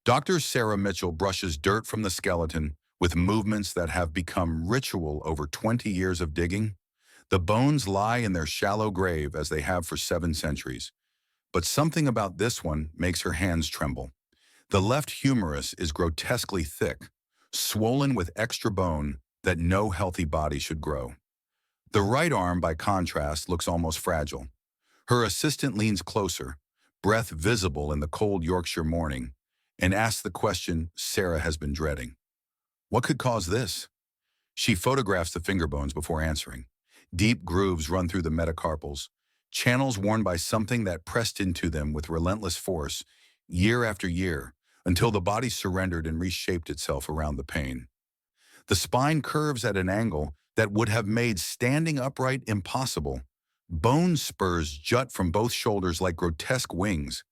Dr. Sarah Mitchell brushes dirt from the skeleton with movements that have become ritual over 20 years of digging. The bones lie in their shallow grave as they have for 7 centuries. But something about this one makes her hands tremble. The left humerus is grotesquely thick, swollen with extra bone that no healthy body should grow. The right arm, by contrast, looks almost fragile. Her assistant leans closer, breath visible in the cold Yorkshire morning, and asks the question Sarah has been dreading. What could cause this? She photographs the finger bones before answering. Deep grooves run through the metacarpals, channels worn by something that pressed into them with relentless force, year after year, until the body surrendered and reshaped itself around the pain. The spine curves at an angle that would have made standing upright impossible. Bone spurs jut from both shoulders like grotesque wings.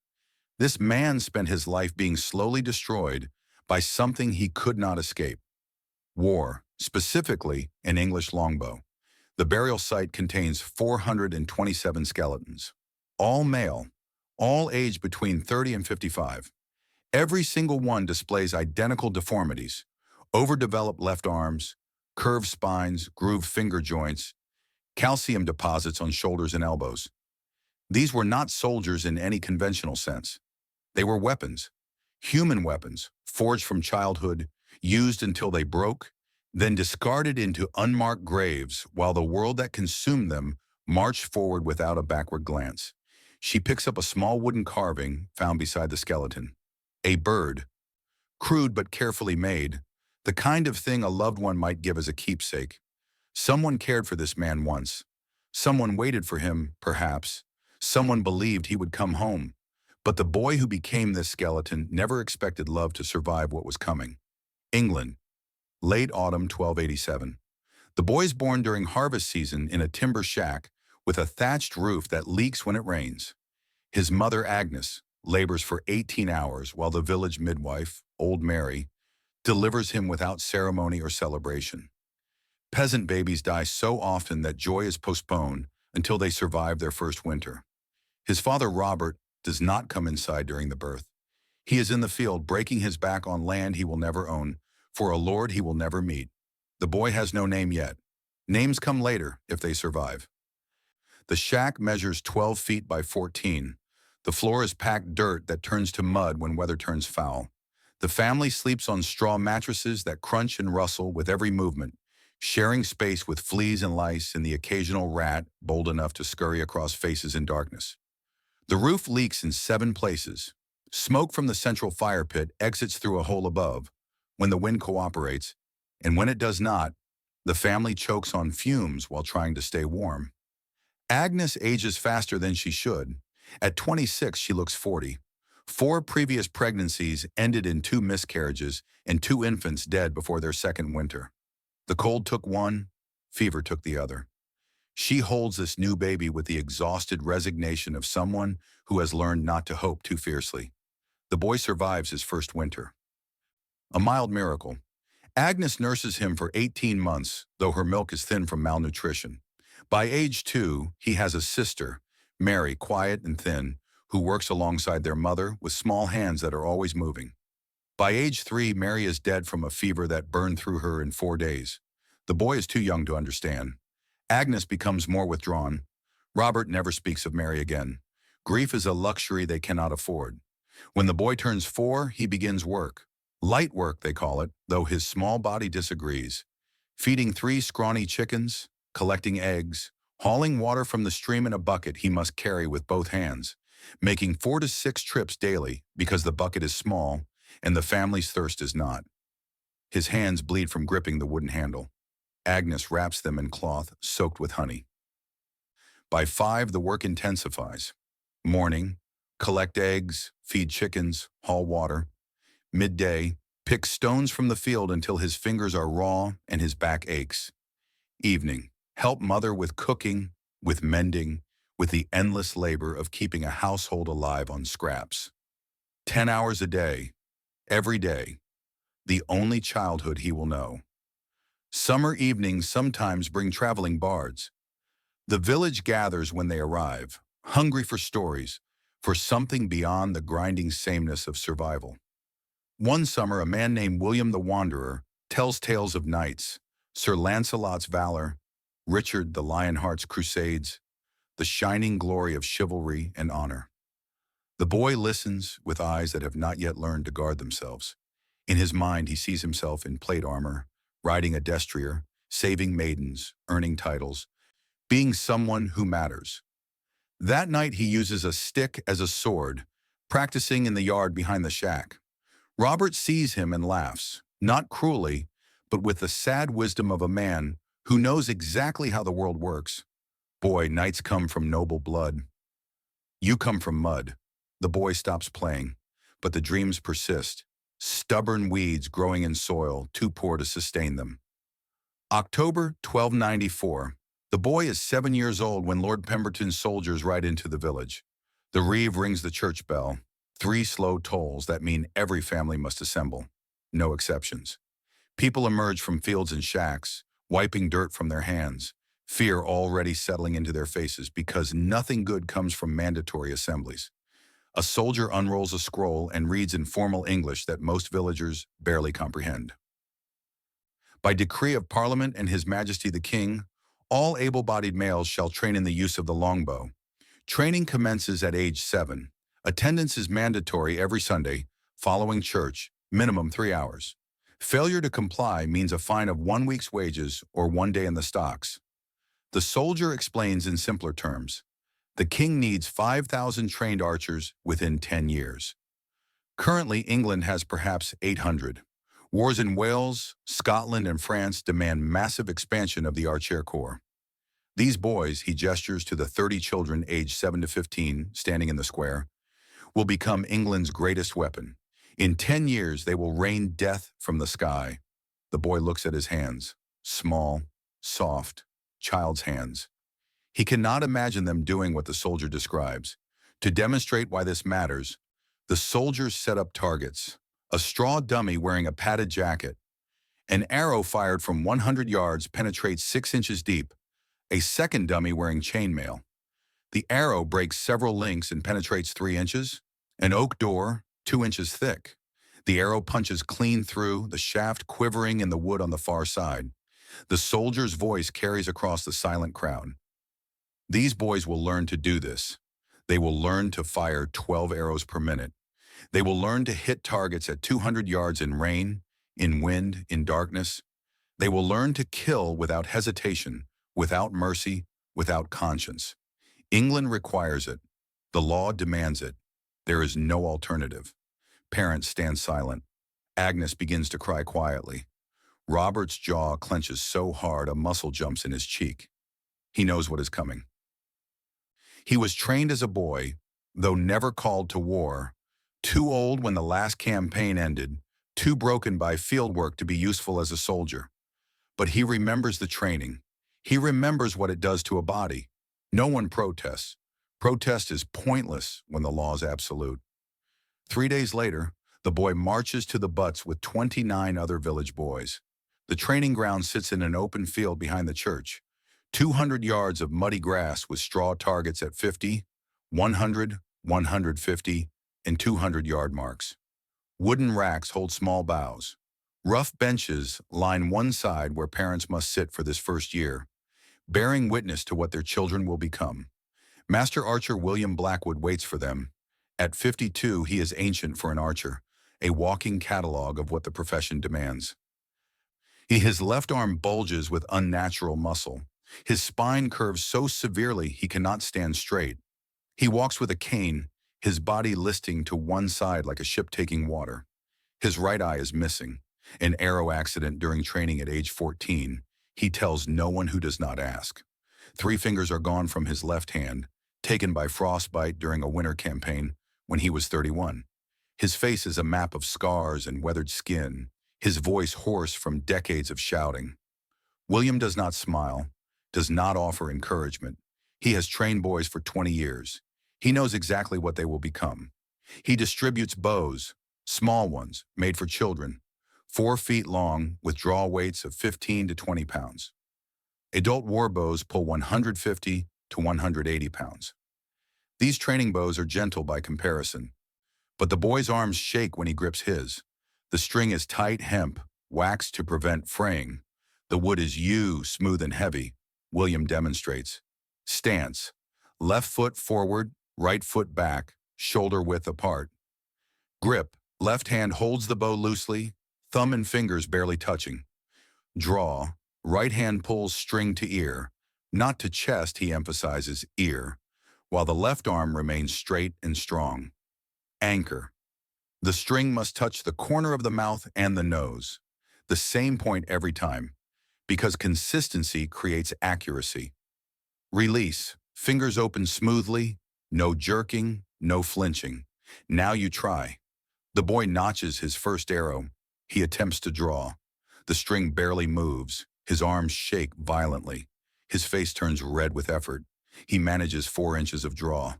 This man spent his life being slowly destroyed by something he could not escape. War, specifically an English longbow. The burial site contains 427 skeletons, all male, all aged between 30 and 55. Every single one displays identical deformities: overdeveloped left arms, curved spines, grooved finger joints, calcium deposits on shoulders and elbows. These were not soldiers in any conventional sense. They were weapons, human weapons, forged from childhood, used until they broke, then discarded into unmarked graves while the world that consumed them marched forward without a backward glance. She picks up a small wooden carving found beside the skeleton. A bird, crude but carefully made, the kind of thing a loved one might give as a keepsake. Someone cared for this man once. Someone waited for him, perhaps. Someone believed he would come home. But the boy who became this skeleton never expected love to survive what was coming. England, late autumn 1287. The boy is born during harvest season in a timber shack with a thatched roof that leaks when it rains. His mother, Agnes, labors for 18 hours while the village midwife, Old Mary, delivers him without ceremony or celebration. Peasant babies die so often that joy is postponed until they survive their first winter. His father, Robert, does not come inside during the birth. He is in the field breaking his back on land he will never own, for a lord he will never meet. The boy has no name yet. Names come later if they survive. The shack measures 12 feet by 14. The floor is packed dirt that turns to mud when weather turns foul. The family sleeps on straw mattresses that crunch and rustle with every movement, sharing space with fleas and lice and the occasional rat bold enough to scurry across faces in darkness. The roof leaks in 7 places. Smoke from the central fire pit exits through a hole above when the wind cooperates, and when it does not, the family chokes on fumes while trying to stay warm. Agnes ages faster than she should. At 26, she looks 40. 4 previous pregnancies ended in 2 miscarriages and 2 infants dead before their second winter. The cold took one, fever took the other. She holds this new baby with the exhausted resignation of someone who has learned not to hope too fiercely. The boy survives his first winter. A mild miracle. Agnes nurses him for 18 months, though her milk is thin from malnutrition. By age 2, he has a sister, Mary, quiet and thin, who works alongside their mother with small hands that are always moving. By age 3, Mary is dead from a fever that burned through her in 4 days. The boy is too young to understand. Agnes becomes more withdrawn. Robert never speaks of Mary again. Grief is a luxury they cannot afford. When the boy turns 4, he begins work. Light work, they call it, though his small body disagrees. Feeding 3 scrawny chickens, collecting eggs, hauling water from the stream in a bucket he must carry with both hands, making 4 to 6 trips daily because the bucket is small and the family's thirst is not. His hands bleed from gripping the wooden handle. Agnes wraps them in cloth soaked with honey. By 5, the work intensifies. Morning, collect eggs, feed chickens, haul water. Midday, pick stones from the field until his fingers are raw and his back aches. Evening, help mother with cooking, with mending, with the endless labor of keeping a household alive on scraps. 10 hours a day, every day, the only childhood he will know. Summer evenings sometimes bring traveling bards. The village gathers when they arrive, hungry for stories, for something beyond the grinding sameness of survival. One summer, a man named William the Wanderer tells tales of knights, Sir Lancelot's valor, Richard the Lionheart's crusades, the shining glory of chivalry and honor. The boy listens with eyes that have not yet learned to guard themselves. In his mind, he sees himself in plate armor, riding a destrier, saving maidens, earning titles, being someone who matters. That night, he uses a stick as a sword, practicing in the yard behind the shack. Robert sees him and laughs, not cruelly, but with the sad wisdom of a man who knows exactly how the world works. Boy, knights come from noble blood. You come from mud. The boy stops playing, but the dreams persist. Stubborn weeds growing in soil, too poor to sustain them. October 1294. The boy is 7 years old when Lord Pemberton's soldiers ride into the village. The reeve rings the church bell. 3 slow tolls that mean every family must assemble. No exceptions. People emerge from fields and shacks, wiping dirt from their hands, fear already settling into their faces because nothing good comes from mandatory assemblies. A soldier unrolls a scroll and reads in formal English that most villagers barely comprehend. By decree of Parliament and His Majesty the King, all able-bodied males shall train in the use of the longbow. Training commences at age 7. Attendance is mandatory every Sunday, following church, minimum 3 hours. Failure to comply means a fine of 1 week's wages or 1 day in the stocks. The soldier explains in simpler terms. The king needs 5,000 trained archers within 10 years. Currently, England has perhaps 800. Wars in Wales, Scotland, and France demand massive expansion of the Archer Corps. These boys, he gestures to the 30 children aged 7 to 15 standing in the square, will become England's greatest weapon. In 10 years, they will rain death from the sky. The boy looks at his hands, small, soft, child's hands. He cannot imagine them doing what the soldier describes. To demonstrate why this matters, the soldiers set up targets. A straw dummy wearing a padded jacket. An arrow fired from 100 yards penetrates 6 inches deep. A second dummy wearing chainmail. The arrow breaks several links and penetrates 3 inches. An oak door, 2 inches thick. The arrow punches clean through, the shaft quivering in the wood on the far side. The soldier's voice carries across the silent crowd. These boys will learn to do this. They will learn to fire 12 arrows per minute. They will learn to hit targets at 200 yards in rain, in wind, in darkness. They will learn to kill without hesitation, without mercy, without conscience. England requires it. The law demands it. There is no alternative. Parents stand silent. Agnes begins to cry quietly. Robert's jaw clenches so hard a muscle jumps in his cheek. He knows what is coming. He was trained as a boy, though never called to war, too old when the last campaign ended, too broken by fieldwork to be useful as a soldier. But he remembers the training. He remembers what it does to a body. No one protests. Protest is pointless when the law is absolute. 3 days later, the boy marches to the butts with 29 other village boys. The training ground sits in an open field behind the church. 200 yards of muddy grass with straw targets at 50, 100, 150, and 200-yard marks. Wooden racks hold small boughs. Rough benches line one side where parents must sit for this first year, bearing witness to what their children will become. Master Archer William Blackwood waits for them. At 52, he is ancient for an archer, a walking catalog of what the profession demands. His left arm bulges with unnatural muscle. His spine curves so severely he cannot stand straight. He walks with a cane, his body listing to one side like a ship taking water. His right eye is missing, an arrow accident during training at age 14. He tells no one who does not ask. 3 fingers are gone from his left hand, taken by frostbite during a winter campaign when he was 31. His face is a map of scars and weathered skin, his voice hoarse from decades of shouting. William does not smile, does not offer encouragement. He has trained boys for 20 years. He knows exactly what they will become. He distributes bows, small ones, made for children, 4 feet long with draw weights of 15 to 20 pounds. Adult war bows pull 150 to 180 pounds. These training bows are gentle by comparison, but the boy's arms shake when he grips his. The string is tight hemp, waxed to prevent fraying. The wood is yew, smooth and heavy. William demonstrates. Stance. Left foot forward, right foot back, shoulder width apart. Grip. Left hand holds the bow loosely, thumb and fingers barely touching. Draw. Right hand pulls string to ear. Not to chest, he emphasizes ear, while the left arm remains straight and strong. Anchor. The string must touch the corner of the mouth and the nose, the same point every time, because consistency creates accuracy. Release. Fingers open smoothly, no jerking, no flinching. Now you try. The boy notches his first arrow. He attempts to draw. The string barely moves. His arms shake violently. His face turns red with effort. He manages 4 inches of draw.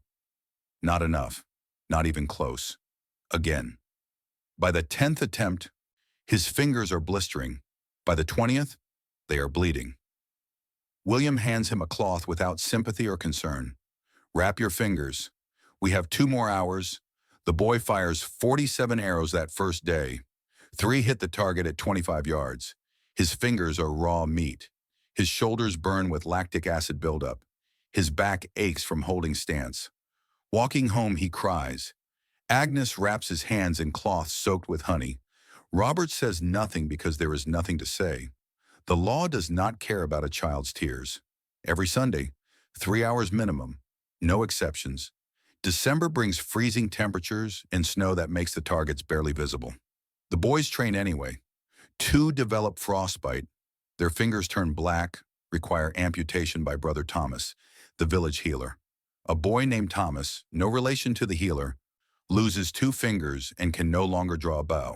Not enough. Not even close. Again. By the 10th attempt, his fingers are blistering. By the 20th, they are bleeding. William hands him a cloth without sympathy or concern. Wrap your fingers. We have 2 more hours. The boy fires 47 arrows that first day. 3 hit the target at 25 yards. His fingers are raw meat. His shoulders burn with lactic acid buildup. His back aches from holding stance. Walking home, he cries. Agnes wraps his hands in cloth soaked with honey. Robert says nothing because there is nothing to say. The law does not care about a child's tears. Every Sunday, 3 hours minimum, no exceptions. December brings freezing temperatures and snow that makes the targets barely visible. The boys train anyway. 2 develop frostbite. Their fingers turn black, require amputation by Brother Thomas, the village healer. A boy named Thomas, no relation to the healer, loses 2 fingers and can no longer draw a bow.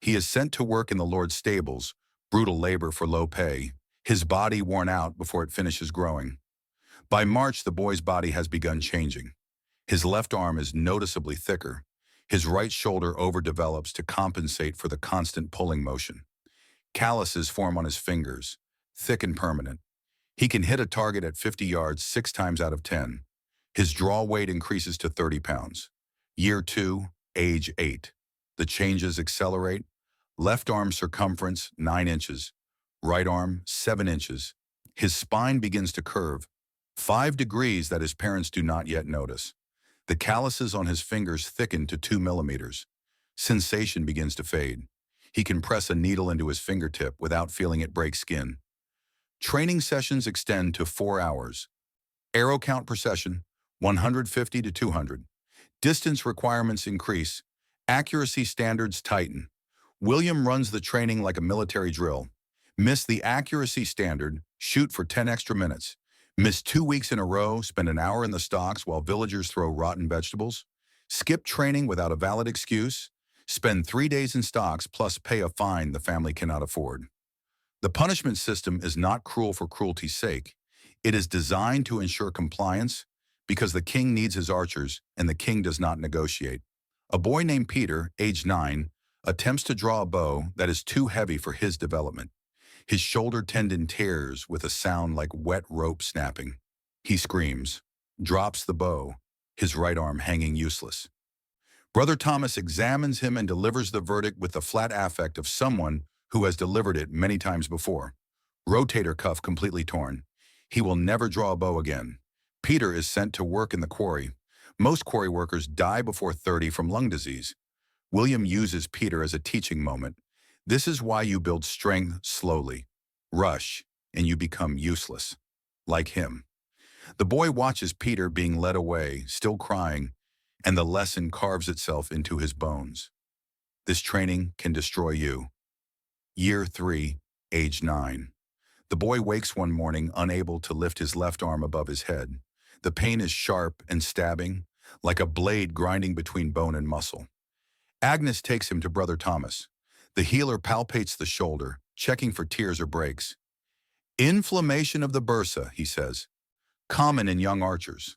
He is sent to work in the Lord's stables, brutal labor for low pay, his body worn out before it finishes growing. By March, the boy's body has begun changing. His left arm is noticeably thicker. His right shoulder overdevelops to compensate for the constant pulling motion. Calluses form on his fingers, thick and permanent. He can hit a target at 50 yards 6 times out of 10. His draw weight increases to 30 pounds. Year 2, age 8. The changes accelerate. Left arm circumference, 9 inches. Right arm, 7 inches. His spine begins to curve, 5 degrees that his parents do not yet notice. The calluses on his fingers thicken to 2 millimeters. Sensation begins to fade. He can press a needle into his fingertip without feeling it break skin. Training sessions extend to 4 hours. Arrow count per session, 150 to 200. Distance requirements increase. Accuracy standards tighten. William runs the training like a military drill. Miss the accuracy standard, shoot for 10 extra minutes. Miss 2 weeks in a row, spend an hour in the stocks while villagers throw rotten vegetables. Skip training without a valid excuse. Spend 3 days in stocks plus pay a fine the family cannot afford. The punishment system is not cruel for cruelty's sake. It is designed to ensure compliance because the king needs his archers and the king does not negotiate. A boy named Peter, age 9, attempts to draw a bow that is too heavy for his development. His shoulder tendon tears with a sound like wet rope snapping. He screams, drops the bow, his right arm hanging useless. Brother Thomas examines him and delivers the verdict with the flat affect of someone who has delivered it many times before. Rotator cuff completely torn. He will never draw a bow again. Peter is sent to work in the quarry. Most quarry workers die before 30 from lung disease. William uses Peter as a teaching moment. This is why you build strength slowly. Rush, and you become useless. Like him. The boy watches Peter being led away, still crying, and the lesson carves itself into his bones. This training can destroy you. Year 3, age 9. The boy wakes one morning unable to lift his left arm above his head. The pain is sharp and stabbing, like a blade grinding between bone and muscle. Agnes takes him to Brother Thomas. The healer palpates the shoulder, checking for tears or breaks. Inflammation of the bursa, he says. Common in young archers.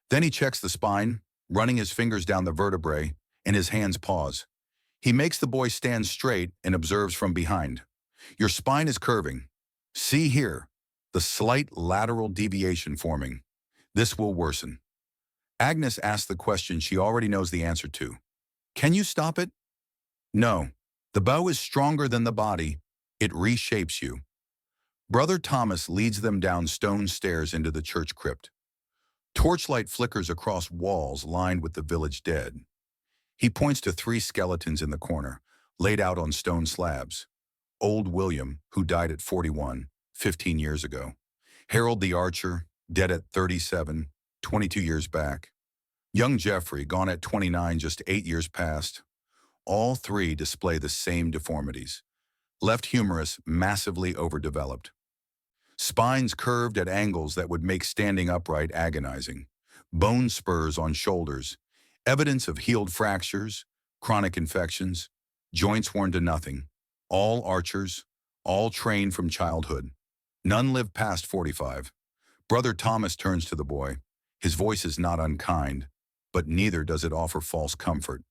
Then he checks the spine, running his fingers down the vertebrae, and his hands pause. He makes the boy stand straight and observes from behind. Your spine is curving. See here, the slight lateral deviation forming. This will worsen. Agnes asks the question she already knows the answer to. Can you stop it? No, The bow is stronger than the body. It reshapes you. Brother Thomas leads them down stone stairs into the church crypt. Torchlight flickers across walls lined with the village dead. He points to 3 skeletons in the corner, laid out on stone slabs. Old William, who died at 41, 15 years ago. Harold the Archer, dead at 37, 22 years back. Young Jeffrey, gone at 29, just 8 years past. All 3 display the same deformities. Left humerus massively overdeveloped. Spines curved at angles that would make standing upright agonizing. Bone spurs on shoulders. Evidence of healed fractures, chronic infections, joints worn to nothing. All archers, all trained from childhood. None live past 45. Brother Thomas turns to the boy. His voice is not unkind, but neither does it offer false comfort.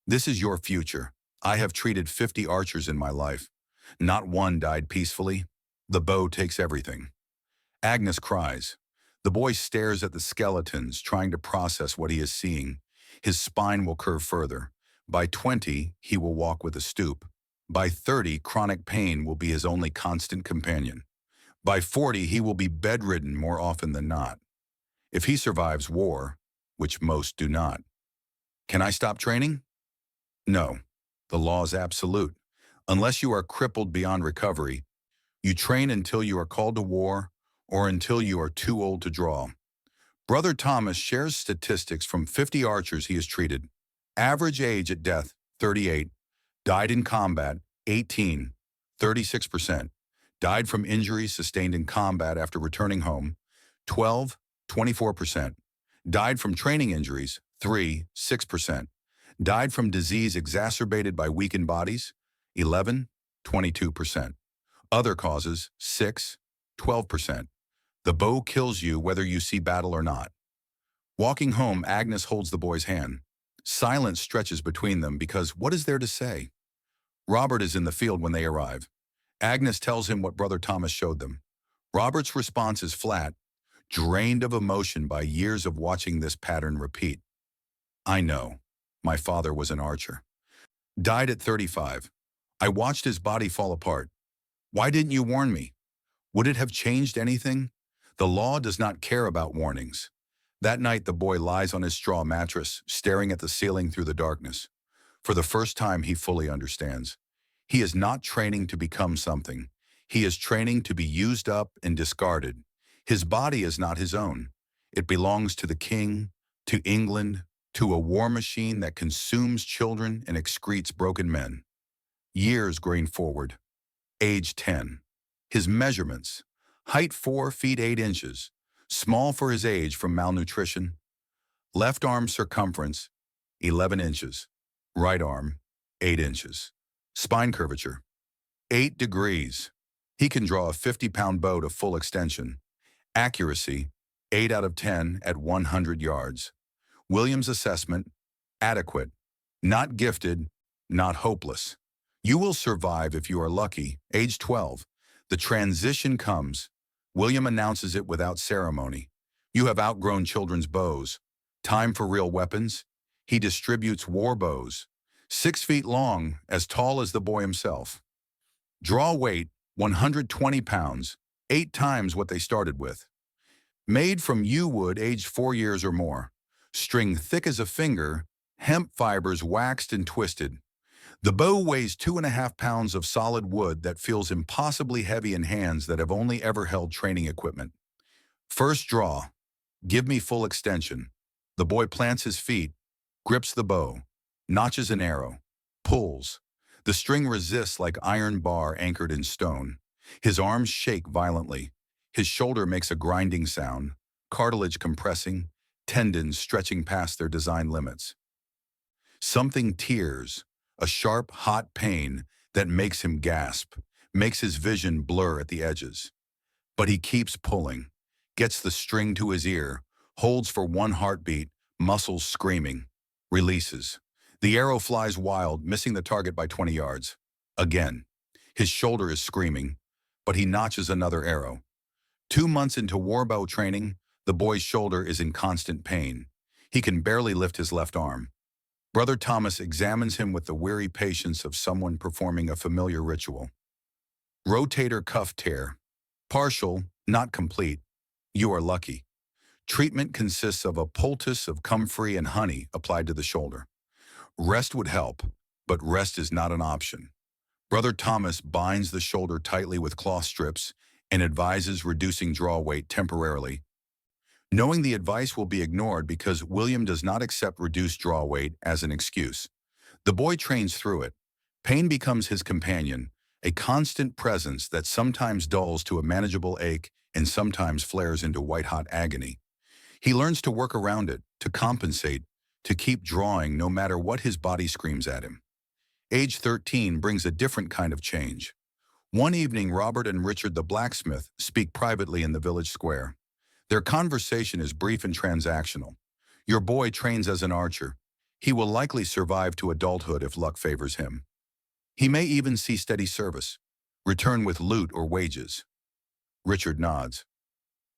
This is your future. I have treated 50 archers in my life. Not one died peacefully. The bow takes everything. Agnes cries. The boy stares at the skeletons, trying to process what he is seeing. His spine will curve further. By 20, he will walk with a stoop. By 30, chronic pain will be his only constant companion. By 40, he will be bedridden more often than not. If he survives war, which most do not. Can I stop training? No. The law is absolute. Unless you are crippled beyond recovery, you train until you are called to war or until you are too old to draw. Brother Thomas shares statistics from 50 archers he has treated. Average age at death, 38. Died in combat, 18, 36%. Died from injuries sustained in combat after returning home, 12, 24%. Died from training injuries, 3, 6%. Died from disease exacerbated by weakened bodies, 11, 22%. Other causes, 6, 12%. The bow kills you whether you see battle or not. Walking home, Agnes holds the boy's hand. Silence stretches between them because what is there to say? Robert is in the field when they arrive. Agnes tells him what Brother Thomas showed them. Robert's response is flat, drained of emotion by years of watching this pattern repeat. I know. My father was an archer. Died at 35. I watched his body fall apart. Why didn't you warn me? Would it have changed anything? The law does not care about warnings. That night, the boy lies on his straw mattress, staring at the ceiling through the darkness. For the first time, he fully understands. He is not training to become something. He is training to be used up and discarded. His body is not his own. It belongs to the king, to England, to a war machine that consumes children and excretes broken men. Years grain forward. Age 10. His measurements. Height 4 feet 8 inches. Small for his age from malnutrition. Left arm circumference, 11 inches. Right arm, 8 inches. Spine curvature, 8 degrees. He can draw a 50-pound bow to full extension. Accuracy, 8 out of 10 at 100 yards. Williams' assessment, adequate. Not gifted, not hopeless. You will survive if you are lucky. Age 12. The transition comes. William announces it without ceremony. You have outgrown children's bows. Time for real weapons. He distributes war bows. 6 feet long, as tall as the boy himself. Draw weight, 120 pounds, 8 times what they started with. Made from yew wood aged 4 years or more. String thick as a finger, hemp fibers waxed and twisted. The bow weighs 2.5 pounds of solid wood that feels impossibly heavy in hands that have only ever held training equipment. First draw. Give me full extension. The boy plants his feet, grips the bow, notches an arrow, pulls. The string resists like iron bar anchored in stone. His arms shake violently. His shoulder makes a grinding sound, cartilage compressing, tendons stretching past their design limits. Something tears, a sharp, hot pain that makes him gasp, makes his vision blur at the edges. But he keeps pulling, gets the string to his ear, holds for one heartbeat, muscles screaming, releases. The arrow flies wild, missing the target by 20 yards. Again, his shoulder is screaming, but he notches another arrow. 2 months into warbow training, the boy's shoulder is in constant pain. He can barely lift his left arm. Brother Thomas examines him with the weary patience of someone performing a familiar ritual. Rotator cuff tear. Partial, not complete. You are lucky. Treatment consists of a poultice of comfrey and honey applied to the shoulder. Rest would help, but rest is not an option. Brother Thomas binds the shoulder tightly with cloth strips and advises reducing draw weight temporarily, knowing the advice will be ignored because William does not accept reduced draw weight as an excuse. The boy trains through it. Pain becomes his companion, a constant presence that sometimes dulls to a manageable ache and sometimes flares into white-hot agony. He learns to work around it, to compensate, to keep drawing no matter what his body screams at him. Age 13 brings a different kind of change. One evening, Robert and Richard the blacksmith speak privately in the village square. Their conversation is brief and transactional. Your boy trains as an archer. He will likely survive to adulthood if luck favors him. He may even see steady service, return with loot or wages. Richard nods.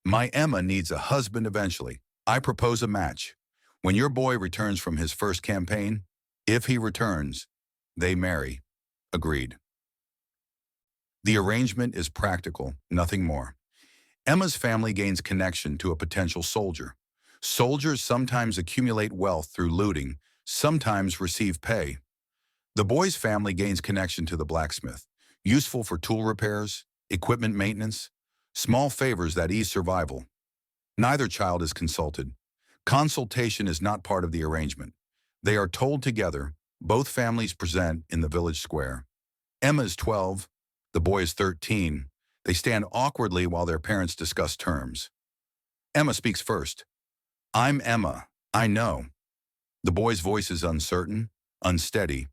My Emma needs a husband eventually. I propose a match. When your boy returns from his first campaign, if he returns, they marry. Agreed. The arrangement is practical, nothing more. Emma's family gains connection to a potential soldier. Soldiers sometimes accumulate wealth through looting, sometimes receive pay. The boy's family gains connection to the blacksmith, useful for tool repairs, equipment maintenance, small favors that ease survival. Neither child is consulted. Consultation is not part of the arrangement. They are told together. Both families present in the village square. Emma is 12, the boy is 13. They stand awkwardly while their parents discuss terms. Emma speaks first. I'm Emma, I know. The boy's voice is uncertain, unsteady.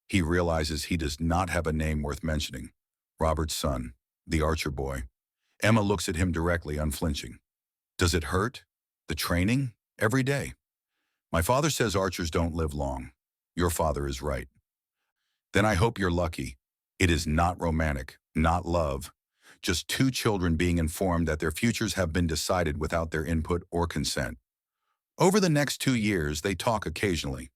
He realizes he does not have a name worth mentioning. Robert's son, the archer boy. Emma looks at him directly, unflinching. Does it hurt? The training? Every day. My father says archers don't live long. Your father is right. Then I hope you're lucky. It is not romantic, not love. Just two children being informed that their futures have been decided without their input or consent. Over the next 2 years, they talk occasionally.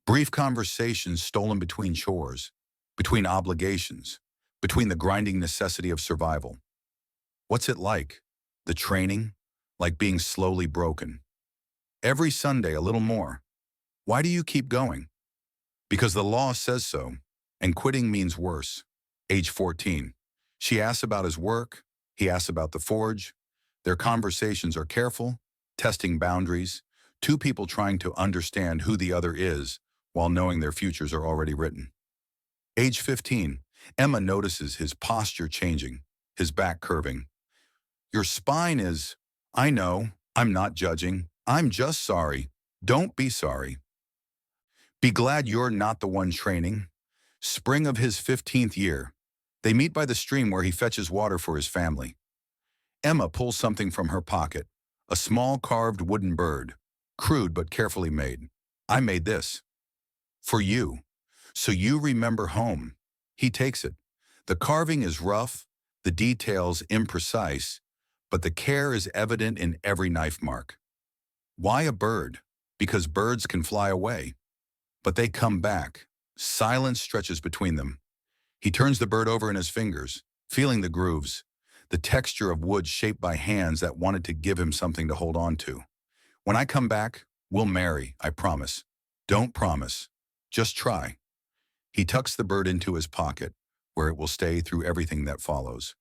Brief conversations stolen between chores, between obligations, between the grinding necessity of survival. What's it like? The training? Like being slowly broken. Every Sunday, a little more. Why do you keep going? Because the law says so, and quitting means worse. Age 14. She asks about his work. He asks about the forge. Their conversations are careful, testing boundaries, two people trying to understand who the other is while knowing their futures are already written. Age 15. Emma notices his posture changing, his back curving. Your spine is... I know, I'm not judging. I'm just sorry. Don't be sorry. Be glad you're not the one training. Spring of his 15th year. They meet by the stream where he fetches water for his family. Emma pulls something from her pocket, a small carved wooden bird, crude but carefully made. I made this. For you. So you remember home. He takes it. The carving is rough, the details imprecise, but the care is evident in every knife mark. Why a bird? Because birds can fly away. But they come back. Silence stretches between them. He turns the bird over in his fingers, feeling the grooves, the texture of wood shaped by hands that wanted to give him something to hold on to. When I come back, we'll marry, I promise. Don't promise. Just try. He tucks the bird into his pocket, where it will stay through everything that follows.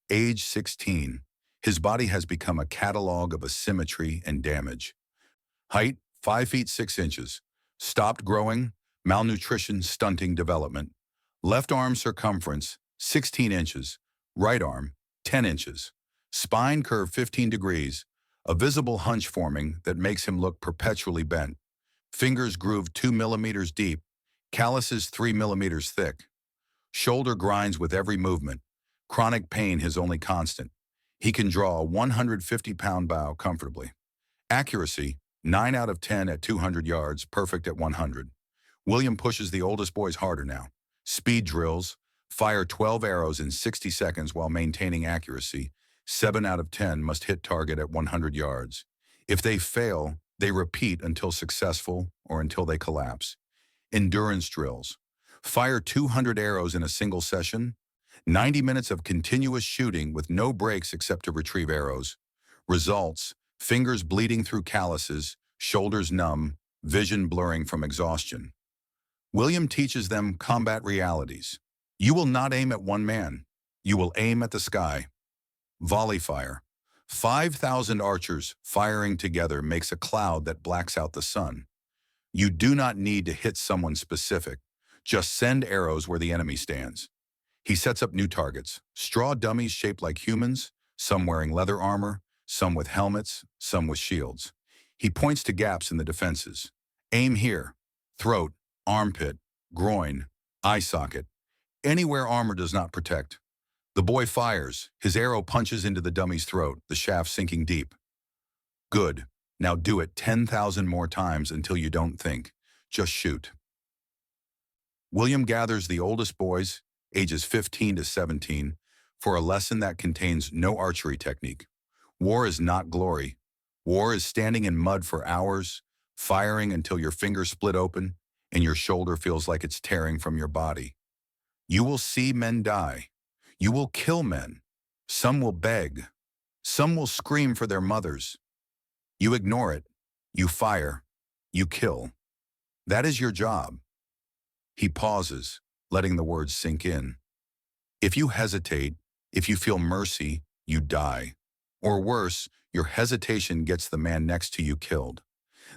Age 16. His body has become a catalog of asymmetry and damage. Height, 5 feet 6 inches. Stopped growing, malnutrition stunting development. Left arm circumference, 16 inches. Right arm, 10 inches. Spine curve 15 degrees. A visible hunch forming that makes him look perpetually bent. Fingers grooved 2 millimeters deep. Calluses 3 millimeters thick. Shoulder grinds with every movement. Chronic pain his only constant. He can draw a 150-pound bow comfortably. Accuracy, 9 out of 10 at 200 yards, perfect at 100. William pushes the oldest boys harder now. Speed drills, fire 12 arrows in 60 seconds while maintaining accuracy. 7 out of 10 must hit target at 100 yards. If they fail, They repeat until successful or until they collapse. Endurance drills. Fire 200 arrows in a single session. 90 minutes of continuous shooting with no breaks except to retrieve arrows. Results: fingers bleeding through calluses, shoulders numb, vision blurring from exhaustion. William teaches them combat realities. You will not aim at one man. You will aim at the sky. Volley fire. 5,000 archers firing together makes a cloud that blacks out the sun. You do not need to hit someone specific. Just send arrows where the enemy stands. He sets up new targets, straw dummies shaped like humans, some wearing leather armor, some with helmets, some with shields. He points to gaps in the defenses. Aim here. Throat, armpit, groin, eye socket. Anywhere armor does not protect. The boy fires. His arrow punches into the dummy's throat, the shaft sinking deep. Good. Now do it 10,000 more times until you don't think. Just shoot. William gathers the oldest boys, ages 15 to 17, for a lesson that contains no archery technique. War is not glory. War is standing in mud for hours, firing until your fingers split open and your shoulder feels like it's tearing from your body. You will see men die. You will kill men. Some will beg. Some will scream for their mothers. You ignore it. You fire. You kill. That is your job. He pauses, letting the words sink in. If you hesitate, if you feel mercy, you die. Or worse, your hesitation gets the man next to you killed.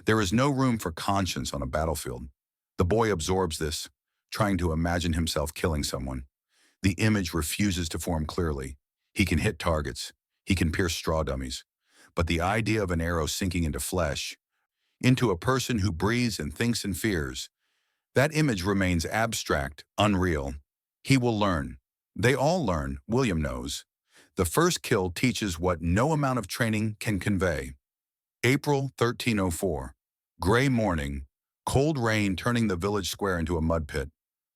There is no room for conscience on a battlefield. The boy absorbs this, trying to imagine himself killing someone. The image refuses to form clearly. He can hit targets. He can pierce straw dummies. But the idea of an arrow sinking into flesh, into a person who breathes and thinks and fears, that image remains abstract, unreal. He will learn. They all learn, William knows. The first kill teaches what no amount of training can convey. April 1304. Gray morning. Cold rain turning the village square into a mud pit.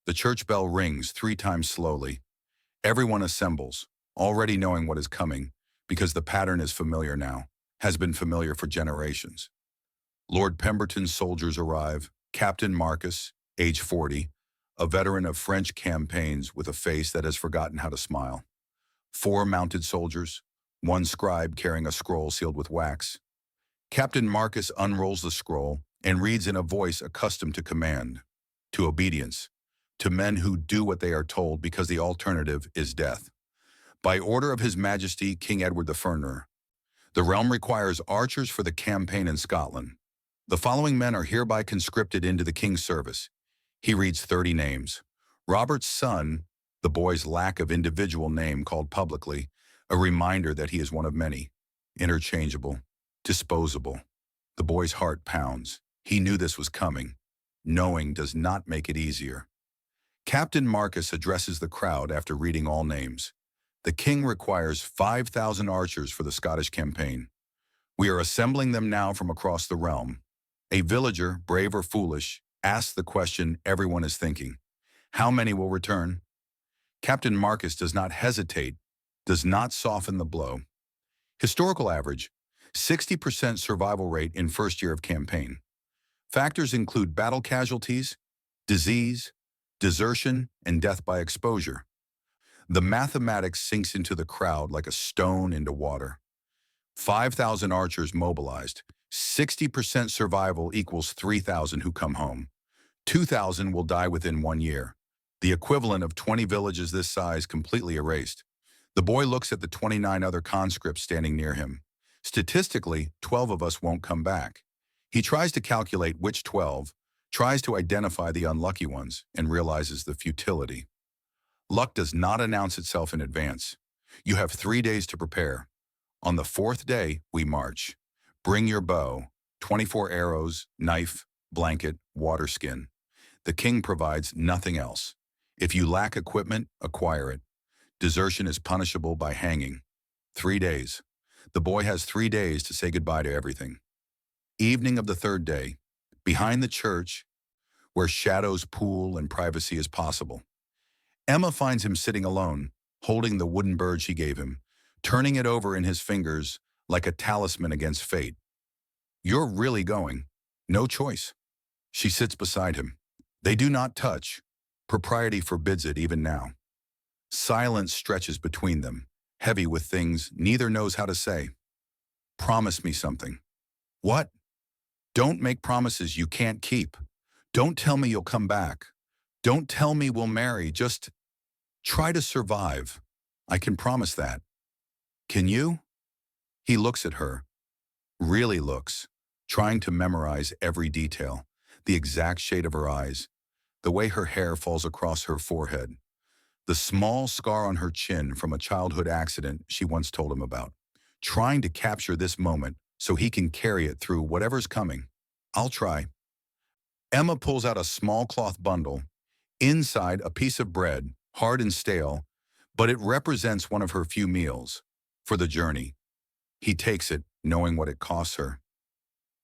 The church bell rings 3 times slowly. Everyone assembles, already knowing what is coming, because the pattern is familiar now, has been familiar for generations. Lord Pemberton's soldiers arrive. Captain Marcus, age 40, a veteran of French campaigns with a face that has forgotten how to smile. 4 mounted soldiers, 1 scribe carrying a scroll sealed with wax. Captain Marcus unrolls the scroll and reads in a voice accustomed to command, to obedience, to men who do what they are told because the alternative is death. By order of His Majesty King Edward the Ferner, the realm requires archers for the campaign in Scotland. The following men are hereby conscripted into the king's service. He reads 30 names. Robert's son, the boy's lack of individual name called publicly, a reminder that he is one of many. Interchangeable, disposable. The boy's heart pounds. He knew this was coming. Knowing does not make it easier. Captain Marcus addresses the crowd after reading all names. The king requires 5,000 archers for the Scottish campaign. We are assembling them now from across the realm. A villager, brave or foolish, asks the question everyone is thinking. How many will return? Captain Marcus does not hesitate, does not soften the blow. Historical average, 60% survival rate in first year of campaign. Factors include battle casualties, disease, desertion, and death by exposure. The mathematics sinks into the crowd like a stone into water. 5,000 archers mobilized. 60% survival equals 3,000 who come home. 2,000 will die within 1 year. The equivalent of 20 villages this size completely erased. The boy looks at the 29 other conscripts standing near him. Statistically, 12 of us won't come back. He tries to calculate which 12, tries to identify the unlucky ones, and realizes the futility. Luck does not announce itself in advance. You have 3 days to prepare. On the 4th day, we march. Bring your bow, 24 arrows, knife, blanket, water skin. The king provides nothing else. If you lack equipment, acquire it. Desertion is punishable by hanging. 3 days. The boy has 3 days to say goodbye to everything. Evening of the 3rd day, behind the church, where shadows pool and privacy is possible. Emma finds him sitting alone, holding the wooden bird she gave him, turning it over in his fingers like a talisman against fate. You're really going. No choice. She sits beside him. They do not touch. Propriety forbids it even now. Silence stretches between them, heavy with things neither knows how to say. Promise me something. What? Don't make promises you can't keep. Don't tell me you'll come back. Don't tell me we'll marry. Just try to survive. I can promise that. Can you? He looks at her, really looks, trying to memorize every detail, the exact shade of her eyes, the way her hair falls across her forehead, the small scar on her chin from a childhood accident she once told him about, trying to capture this moment so he can carry it through whatever's coming. I'll try. Emma pulls out a small cloth bundle, inside a piece of bread, hard and stale, but it represents one of her few meals for the journey. He takes it, knowing what it costs her.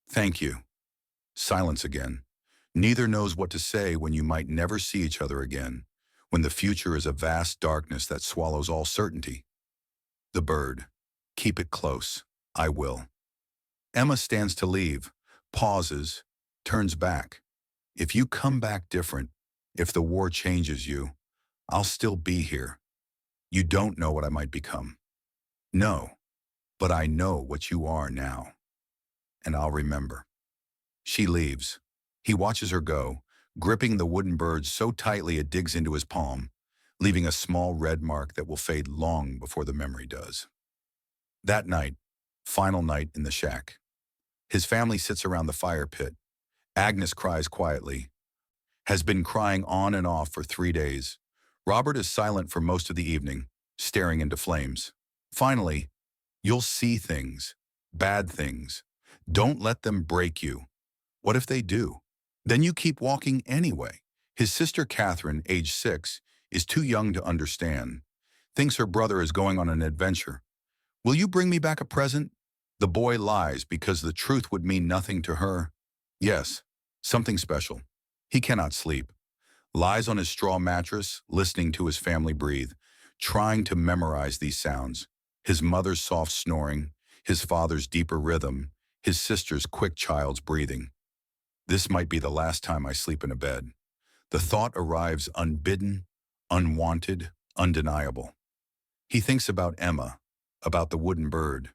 Thank you. Silence again. Neither knows what to say when you might never see each other again, when the future is a vast darkness that swallows all certainty. The bird. Keep it close. I will. Emma stands to leave, pauses, turns back. If you come back different, if the war changes you, I'll still be here. You don't know what I might become. No, but I know what you are now. And I'll remember. She leaves. He watches her go, gripping the wooden bird so tightly it digs into his palm, leaving a small red mark that will fade long before the memory does. That night, final night in the shack. His family sits around the fire pit. Agnes cries quietly. Has been crying on and off for 3 days. Robert is silent for most of the evening, staring into flames. Finally, you'll see things, bad things. Don't let them break you. What if they do? Then you keep walking anyway. His sister Catherine, age 6, is too young to understand. Thinks her brother is going on an adventure. Will you bring me back a present? The boy lies because the truth would mean nothing to her. Yes, something special. He cannot sleep. Lies on his straw mattress, listening to his family breathe, trying to memorize these sounds. His mother's soft snoring, his father's deeper rhythm, his sister's quick child's breathing. This might be the last time I sleep in a bed. The thought arrives unbidden, unwanted, undeniable. He thinks about Emma, about the wooden bird,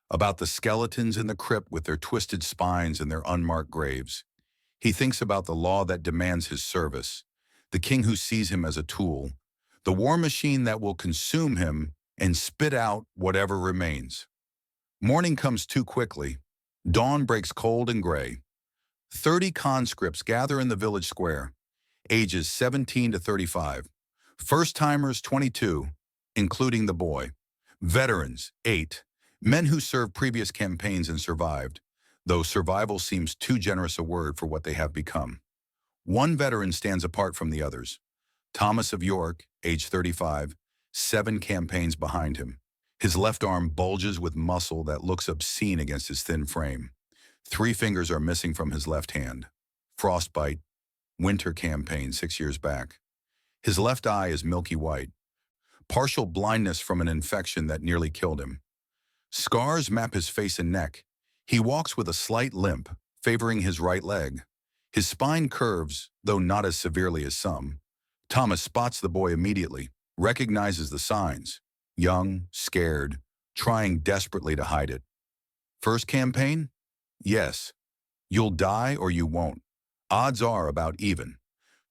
about the skeletons in the crypt with their twisted spines and their unmarked graves. He thinks about the law that demands his service, the king who sees him as a tool, the war machine that will consume him and spit out whatever remains. Morning comes too quickly. Dawn breaks cold and gray. 30 conscripts gather in the village square, ages 17 to 35. First-timers 22, including the boy. Veterans 8, men who served previous campaigns and survived, though survival seems too generous a word for what they have become. One veteran stands apart from the others. Thomas of York, age 35, 7 campaigns behind him. His left arm bulges with muscle that looks obscene against his thin frame. 3 fingers are missing from his left hand. Frostbite, winter campaign 6 years back. His left eye is milky white. Partial blindness from an infection that nearly killed him. Scars map his face and neck. He walks with a slight limp, favoring his right leg. His spine curves, though not as severely as some. Thomas spots the boy immediately, recognizes the signs. Young, scared, trying desperately to hide it. First campaign? Yes. You'll die or you won't. Odds are about even.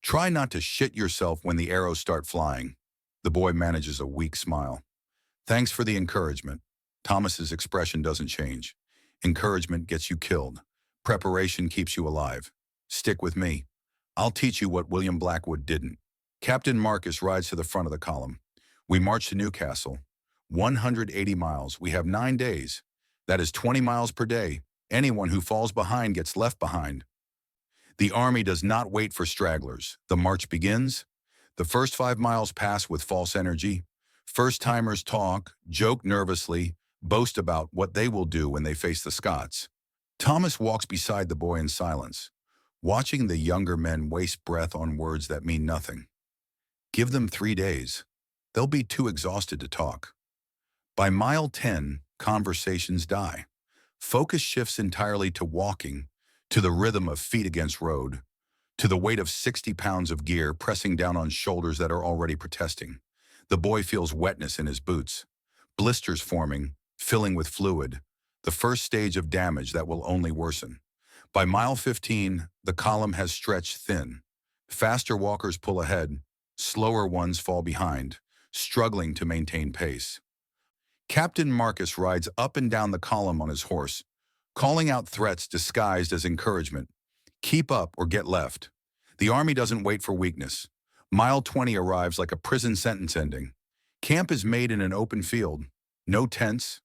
Try not to shit yourself when the arrows start flying. The boy manages a weak smile. Thanks for the encouragement. Thomas's expression doesn't change. Encouragement gets you killed. Preparation keeps you alive. Stick with me. I'll teach you what William Blackwood didn't. Captain Marcus rides to the front of the column. We march to Newcastle. 180 miles. We have 9 days. That is 20 miles per day. Anyone who falls behind gets left behind. The army does not wait for stragglers. The march begins. The first 5 miles pass with false energy. First-timers talk, joke nervously, boast about what they will do when they face the Scots. Thomas walks beside the boy in silence, watching the younger men waste breath on words that mean nothing. Give them 3 days. They'll be too exhausted to talk. By mile 10, conversations die. Focus shifts entirely to walking, to the rhythm of feet against road, to the weight of 60 pounds of gear pressing down on shoulders that are already protesting. The boy feels wetness in his boots, blisters forming, filling with fluid, the first stage of damage that will only worsen. By mile 15, the column has stretched thin. Faster walkers pull ahead, slower ones fall behind, struggling to maintain pace. Captain Marcus rides up and down the column on his horse, calling out threats disguised as encouragement. Keep up or get left. The army doesn't wait for weakness. Mile 20 arrives like a prison sentence ending. Camp is made in an open field. No tents.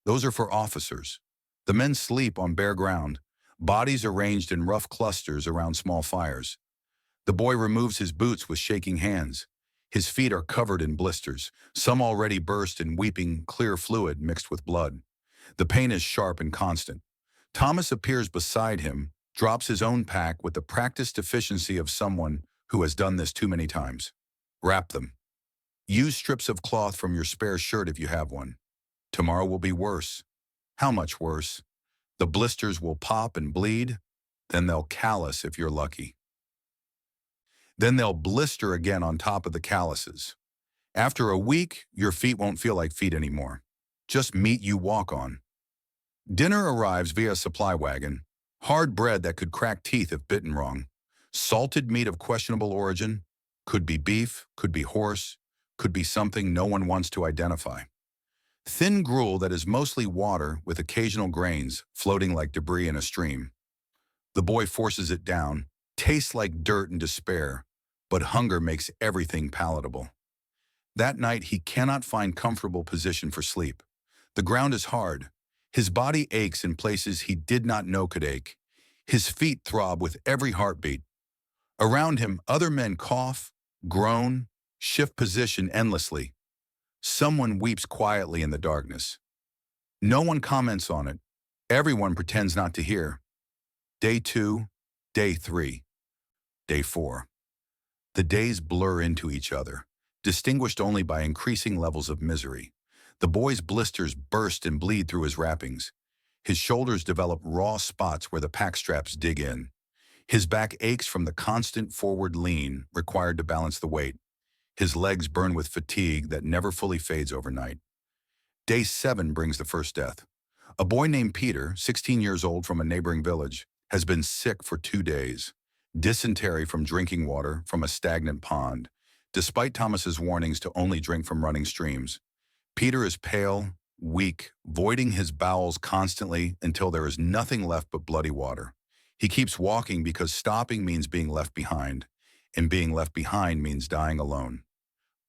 Those are for officers. The men sleep on bare ground, bodies arranged in rough clusters around small fires. The boy removes his boots with shaking hands. His feet are covered in blisters, some already burst in weeping, clear fluid mixed with blood. The pain is sharp and constant. Thomas appears beside him, drops his own pack with the practiced efficiency of someone who has done this too many times. Wrap them. Use strips of cloth from your spare shirt if you have one. Tomorrow will be worse. How much worse? The blisters will pop and bleed, then they'll callus if you're lucky. Then they'll blister again on top of the calluses. After a week, your feet won't feel like feet anymore. Just meat you walk on. Dinner arrives via supply wagon. Hard bread that could crack teeth if bitten wrong. Salted meat of questionable origin. Could be beef, could be horse, could be something no one wants to identify. Thin gruel that is mostly water with occasional grains floating like debris in a stream. The boy forces it down, tastes like dirt and despair, but hunger makes everything palatable. That night, he cannot find comfortable position for sleep. The ground is hard. His body aches in places he did not know could ache. His feet throb with every heartbeat. Around him, other men cough, groan, shift position endlessly. Someone weeps quietly in the darkness. No one comments on it. Everyone pretends not to hear. Day 2, Day 3, Day 4. The days blur into each other, distinguished only by increasing levels of misery. The boy's blisters burst and bleed through his wrappings. His shoulders develop raw spots where the pack straps dig in. His back aches from the constant forward lean required to balance the weight. His legs burn with fatigue that never fully fades overnight. Day 7 brings the first death. A boy named Peter, 16 years old from a neighboring village, has been sick for 2 days. Dysentery from drinking water from a stagnant pond, despite Thomas's warnings to only drink from running streams. Peter is pale, weak, voiding his bowels constantly until there is nothing left but bloody water. He keeps walking because stopping means being left behind, and being left behind means dying alone.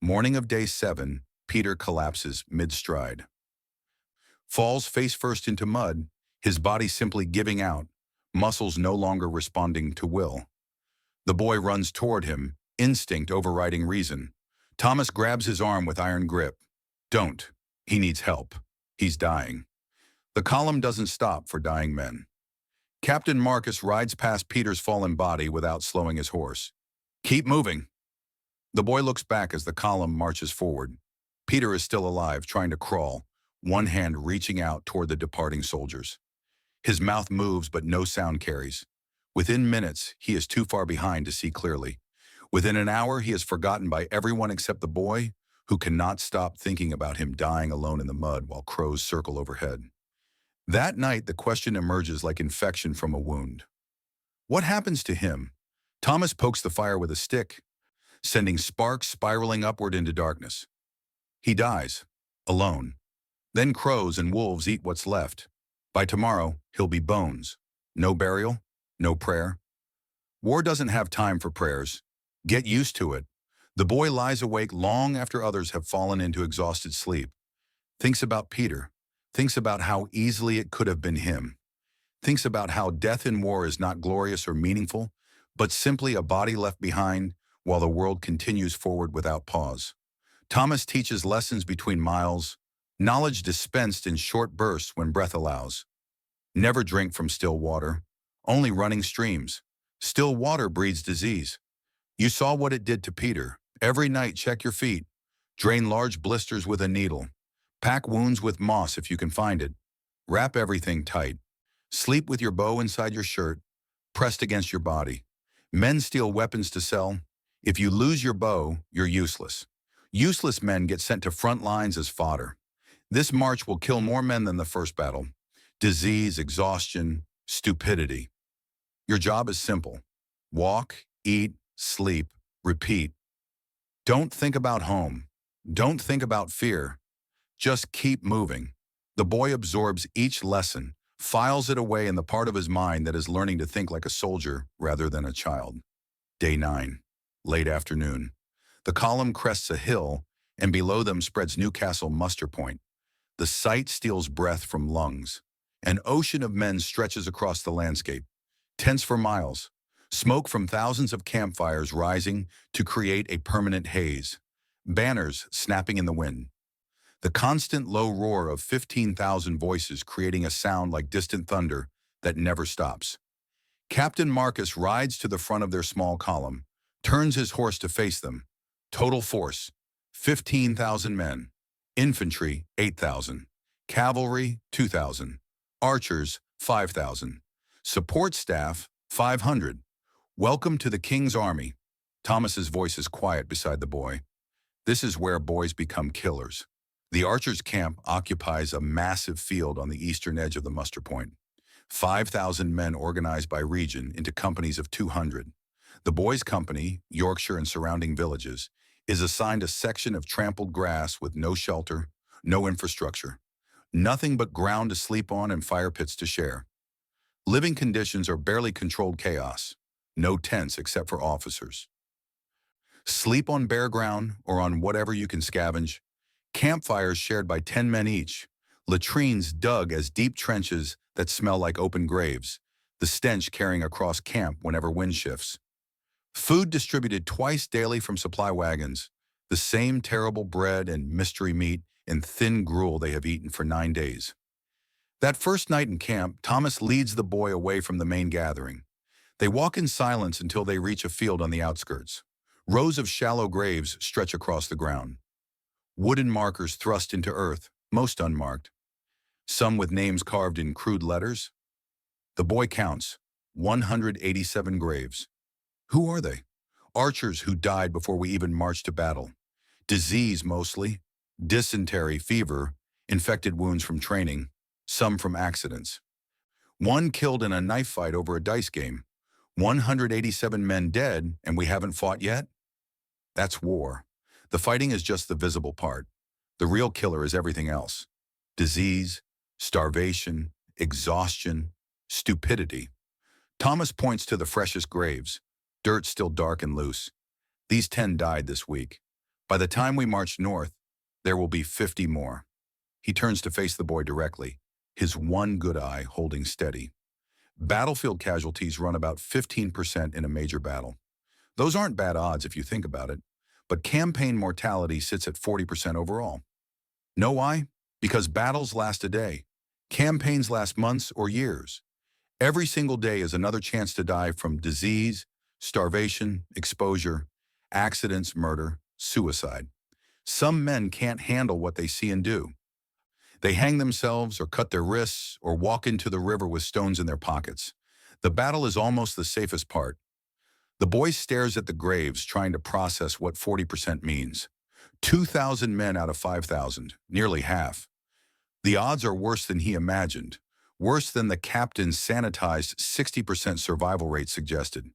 Morning of Day 7, Peter collapses mid-stride. Falls face first into mud, his body simply giving out, muscles no longer responding to will. The boy runs toward him, instinct overriding reason. Thomas grabs his arm with iron grip. Don't. He needs help. He's dying. The column doesn't stop for dying men. Captain Marcus rides past Peter's fallen body without slowing his horse. Keep moving. The boy looks back as the column marches forward. Peter is still alive, trying to crawl, one hand reaching out toward the departing soldiers. His mouth moves, but no sound carries. Within minutes, he is too far behind to see clearly. Within an hour, he is forgotten by everyone except the boy, who cannot stop thinking about him dying alone in the mud while crows circle overhead. That night, the question emerges like infection from a wound. What happens to him? Thomas pokes the fire with a stick, sending sparks spiraling upward into darkness. He dies, alone. Then crows and wolves eat what's left. By tomorrow, he'll be bones. No burial, no prayer. War doesn't have time for prayers. Get used to it. The boy lies awake long after others have fallen into exhausted sleep. Thinks about Peter. Thinks about how easily it could have been him. Thinks about how death in war is not glorious or meaningful, but simply a body left behind while the world continues forward without pause. Thomas teaches lessons between miles, knowledge dispensed in short bursts when breath allows. Never drink from still water, only running streams. Still water breeds disease. You saw what it did to Peter. Every night, check your feet. Drain large blisters with a needle. Pack wounds with moss if you can find it. Wrap everything tight. Sleep with your bow inside your shirt, pressed against your body. Men steal weapons to sell. If you lose your bow, you're useless. Useless men get sent to front lines as fodder. This march will kill more men than the first battle. Disease, exhaustion, stupidity. Your job is simple. Walk, eat, sleep, repeat. Don't think about home. Don't think about fear. Just keep moving. The boy absorbs each lesson, files it away in the part of his mind that is learning to think like a soldier rather than a child. Day 9, late afternoon. The column crests a hill, and below them spreads Newcastle muster point. The sight steals breath from lungs. An ocean of men stretches across the landscape, tense for miles, smoke from thousands of campfires rising to create a permanent haze, banners snapping in the wind. The constant low roar of 15,000 voices creating a sound like distant thunder that never stops. Captain Marcus rides to the front of their small column, turns his horse to face them. Total force, 15,000 men. Infantry, 8,000. Cavalry, 2,000. Archers, 5,000. Support staff, 500. Welcome to the King's Army. Thomas's voice is quiet beside the boy. This is where boys become killers. The archers' camp occupies a massive field on the eastern edge of the muster point. 5,000 men organized by region into companies of 200. The boys' company, Yorkshire and surrounding villages, is assigned a section of trampled grass with no shelter, no infrastructure, nothing but ground to sleep on and fire pits to share. Living conditions are barely controlled chaos, no tents except for officers. Sleep on bare ground or on whatever you can scavenge. Campfires shared by 10 men each. Latrines dug as deep trenches that smell like open graves, the stench carrying across camp whenever wind shifts. Food distributed twice daily from supply wagons, the same terrible bread and mystery meat and thin gruel they have eaten for 9 days. That first night in camp, Thomas leads the boy away from the main gathering. They walk in silence until they reach a field on the outskirts. Rows of shallow graves stretch across the ground. Wooden markers thrust into earth, most unmarked. Some with names carved in crude letters. The boy counts, 187 graves. Who are they? Archers who died before we even marched to battle. Disease mostly, dysentery, fever, infected wounds from training, some from accidents. One killed in a knife fight over a dice game. 187 men dead, and we haven't fought yet? That's war. The fighting is just the visible part. The real killer is everything else. Disease, starvation, exhaustion, stupidity. Thomas points to the freshest graves, dirt still dark and loose. These 10 died this week. By the time we march north, there will be 50 more. He turns to face the boy directly, his one good eye holding steady. Battlefield casualties run about 15% in a major battle. Those aren't bad odds if you think about it, but campaign mortality sits at 40% overall. Know why? Because battles last a day. Campaigns last months or years. Every single day is another chance to die from disease, starvation, exposure, accidents, murder, suicide. Some men can't handle what they see and do. They hang themselves or cut their wrists or walk into the river with stones in their pockets. The battle is almost the safest part. The boy stares at the graves, trying to process what 40% means. 2,000 men out of 5,000, nearly half. The odds are worse than he imagined, worse than the captain's sanitized 60% survival rate suggested.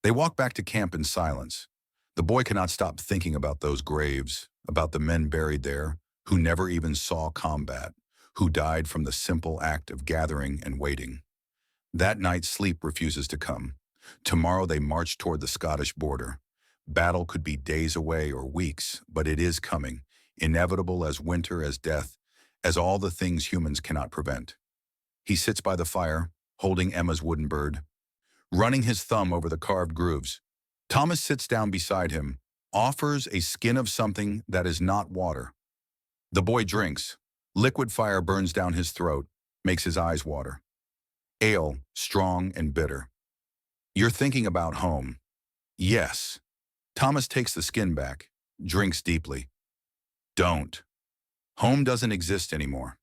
They walk back to camp in silence. The boy cannot stop thinking about those graves, about the men buried there, who never even saw combat, who died from the simple act of gathering and waiting. That night, sleep refuses to come. Tomorrow they march toward the Scottish border. Battle could be days away or weeks, but it is coming, inevitable as winter, as death, as all the things humans cannot prevent. He sits by the fire, holding Emma's wooden bird, running his thumb over the carved grooves. Thomas sits down beside him, offers a skin of something that is not water. The boy drinks. Liquid fire burns down his throat, makes his eyes water. Ale, strong and bitter. You're thinking about home. Yes. Thomas takes the skin back, drinks deeply. Don't. Home doesn't exist anymore.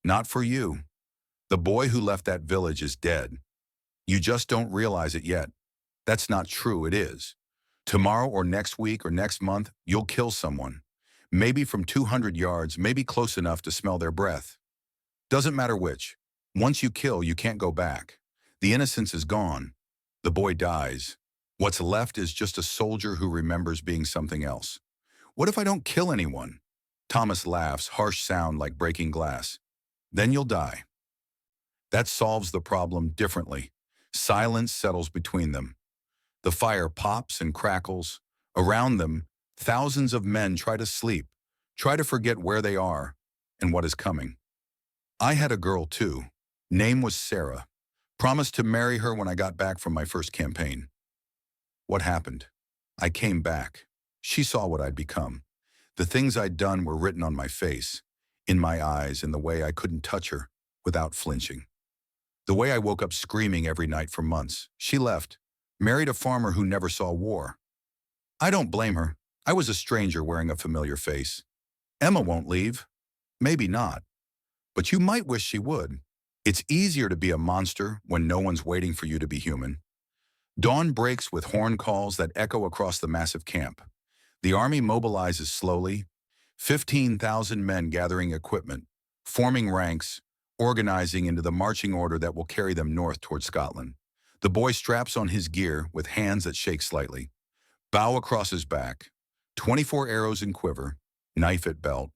Not for you. The boy who left that village is dead. You just don't realize it yet. That's not true, it is. Tomorrow or next week or next month, you'll kill someone. Maybe from 200 yards, maybe close enough to smell their breath. Doesn't matter which. Once you kill, you can't go back. The innocence is gone. The boy dies. What's left is just a soldier who remembers being something else. What if I don't kill anyone? Thomas laughs, harsh sound like breaking glass. Then you'll die. That solves the problem differently. Silence settles between them. The fire pops and crackles. Around them, thousands of men try to sleep, try to forget where they are and what is coming. I had a girl too. Name was Sarah. Promised to marry her when I got back from my first campaign. What happened? I came back. She saw what I'd become. The things I'd done were written on my face, in my eyes, in the way I couldn't touch her without flinching. The way I woke up screaming every night for months. She left, married a farmer who never saw war. I don't blame her. I was a stranger wearing a familiar face. Emma won't leave. Maybe not. But you might wish she would. It's easier to be a monster when no one's waiting for you to be human. Dawn breaks with horn calls that echo across the massive camp. The army mobilizes slowly, 15,000 men gathering equipment, forming ranks, organizing into the marching order that will carry them north toward Scotland. The boy straps on his gear with hands that shake slightly. Bow across his back, 24 arrows in quiver, knife at belt.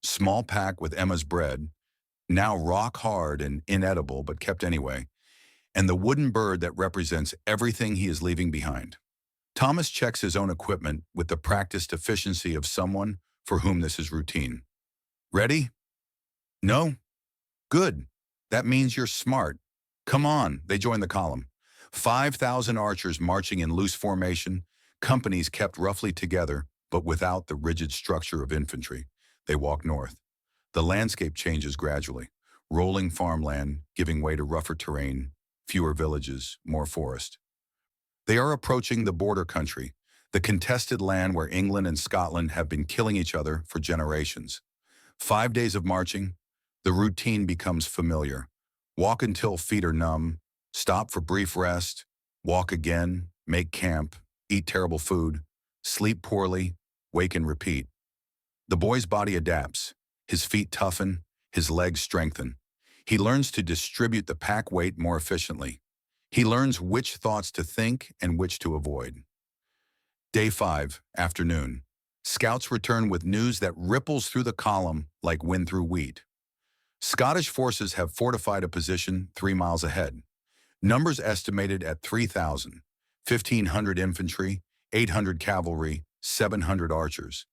Small pack with Emma's bread, now rock hard and inedible but kept anyway, and the wooden bird that represents everything he is leaving behind. Thomas checks his own equipment with the practiced efficiency of someone for whom this is routine. Ready? No? Good. That means you're smart. Come on, they join the column. 5,000 archers marching in loose formation, companies kept roughly together, but without the rigid structure of infantry. They walk north. The landscape changes gradually. Rolling farmland, giving way to rougher terrain, fewer villages, more forest. They are approaching the border country, the contested land where England and Scotland have been killing each other for generations. 5 days of marching, the routine becomes familiar. Walk until feet are numb, stop for brief rest, walk again, make camp, eat terrible food, sleep poorly, wake and repeat. The boy's body adapts. His feet toughen, his legs strengthen. He learns to distribute the pack weight more efficiently. He learns which thoughts to think and which to avoid. Day 5, afternoon. Scouts return with news that ripples through the column like wind through wheat. Scottish forces have fortified a position 3 miles ahead. Numbers estimated at 3,000, 1,500 infantry, 800 cavalry, 700 archers.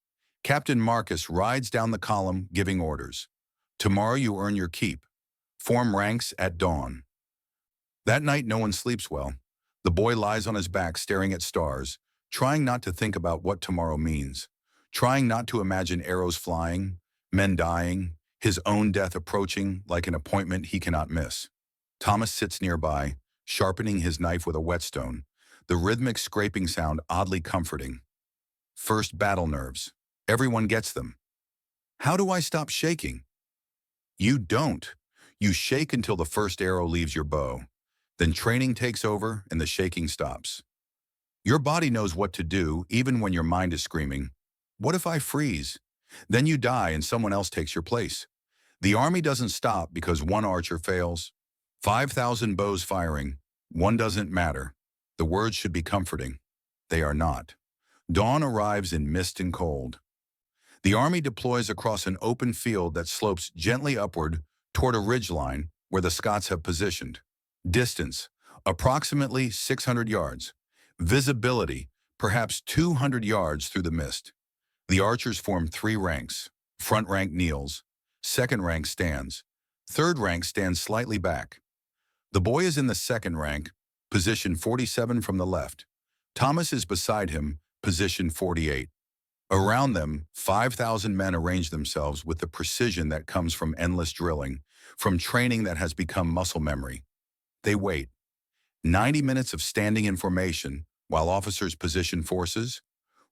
Captain Marcus rides down the column giving orders. Tomorrow you earn your keep. Form ranks at dawn. That night no one sleeps well. The boy lies on his back staring at stars, trying not to think about what tomorrow means, trying not to imagine arrows flying, men dying, his own death approaching like an appointment he cannot miss. Thomas sits nearby, sharpening his knife with a whetstone, the rhythmic scraping sound oddly comforting. First battle nerves. Everyone gets them. How do I stop shaking? You don't. You shake until the first arrow leaves your bow. Then training takes over and the shaking stops. Your body knows what to do even when your mind is screaming, "What if I freeze?" Then you die and someone else takes your place. The army doesn't stop because one archer fails. 5,000 bows firing. One doesn't matter. The words should be comforting. They are not. Dawn arrives in mist and cold. The army deploys across an open field that slopes gently upward toward a ridgeline where the Scots have positioned. Distance, approximately 600 yards. Visibility, perhaps 200 yards through the mist. The archers form 3 ranks. Front rank kneels. Second rank stands. Third rank stands slightly back. The boy is in the second rank, position 47 from the left. Thomas is beside him, position 48. Around them, 5,000 men arrange themselves with the precision that comes from endless drilling, from training that has become muscle memory. They wait. 90 minutes of standing in formation while officers position forces,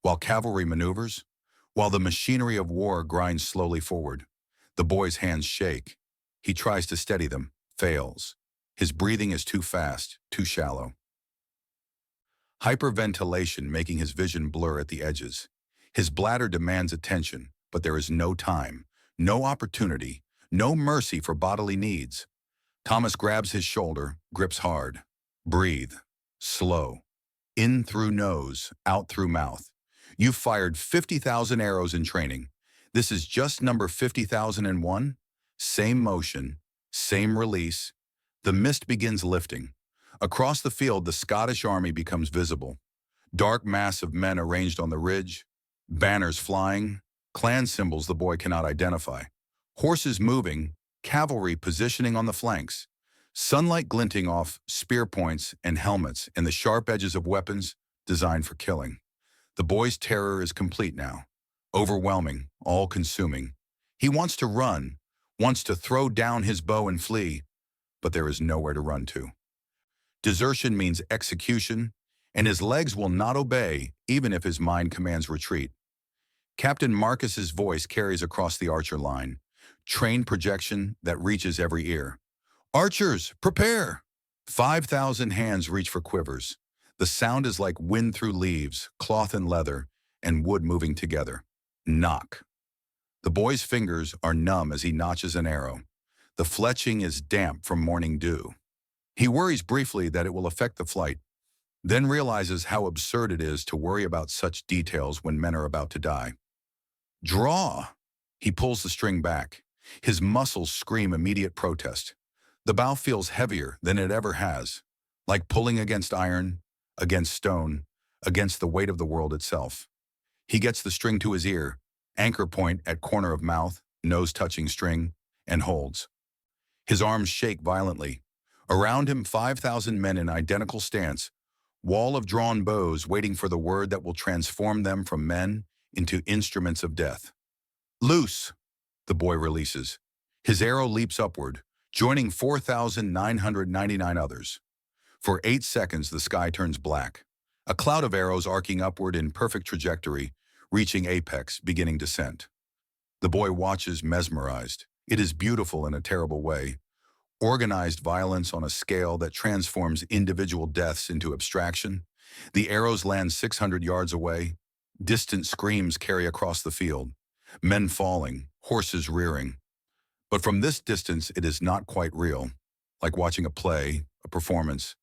while cavalry maneuvers, while the machinery of war grinds slowly forward. The boy's hands shake. He tries to steady them. Fails. His breathing is too fast, too shallow. Hyperventilation making his vision blur at the edges. His bladder demands attention, but there is no time, no opportunity, no mercy for bodily needs. Thomas grabs his shoulder, grips hard. Breathe. Slow. In through nose, out through mouth. You've fired 50,000 arrows in training. This is just number 50,001. Same motion, same release. The mist begins lifting. Across the field, the Scottish army becomes visible. Dark mass of men arranged on the ridge, banners flying, clan symbols the boy cannot identify. Horses moving, cavalry positioning on the flanks. Sunlight glinting off spear points and helmets and the sharp edges of weapons designed for killing. The boy's terror is complete now. Overwhelming, all-consuming. He wants to run, wants to throw down his bow and flee, but there is nowhere to run to. Desertion means execution, and his legs will not obey even if his mind commands retreat. Captain Marcus's voice carries across the archer line, trained projection that reaches every ear. Archers, prepare! 5,000 hands reach for quivers. The sound is like wind through leaves, cloth and leather, and wood moving together. Knock. The boy's fingers are numb as he notches an arrow. The fletching is damp from morning dew. He worries briefly that it will affect the flight, then realizes how absurd it is to worry about such details when men are about to die. Draw! He pulls the string back. His muscles scream immediate protest. The bow feels heavier than it ever has, like pulling against iron, against stone, against the weight of the world itself. He gets the string to his ear, anchor point at corner of mouth, nose touching string, and holds. His arms shake violently. Around him, 5,000 men in identical stance, wall of drawn bows waiting for the word that will transform them from men into instruments of death. Loose, the boy releases. His arrow leaps upward, joining 4,999 others. For 8 seconds, the sky turns black. A cloud of arrows arcing upward in perfect trajectory, reaching apex, beginning descent. The boy watches mesmerized. It is beautiful in a terrible way. Organized violence on a scale that transforms individual deaths into abstraction. The arrows land 600 yards away. Distant screams carry across the field. Men falling, horses rearing. But from this distance, it is not quite real, like watching a play, a performance.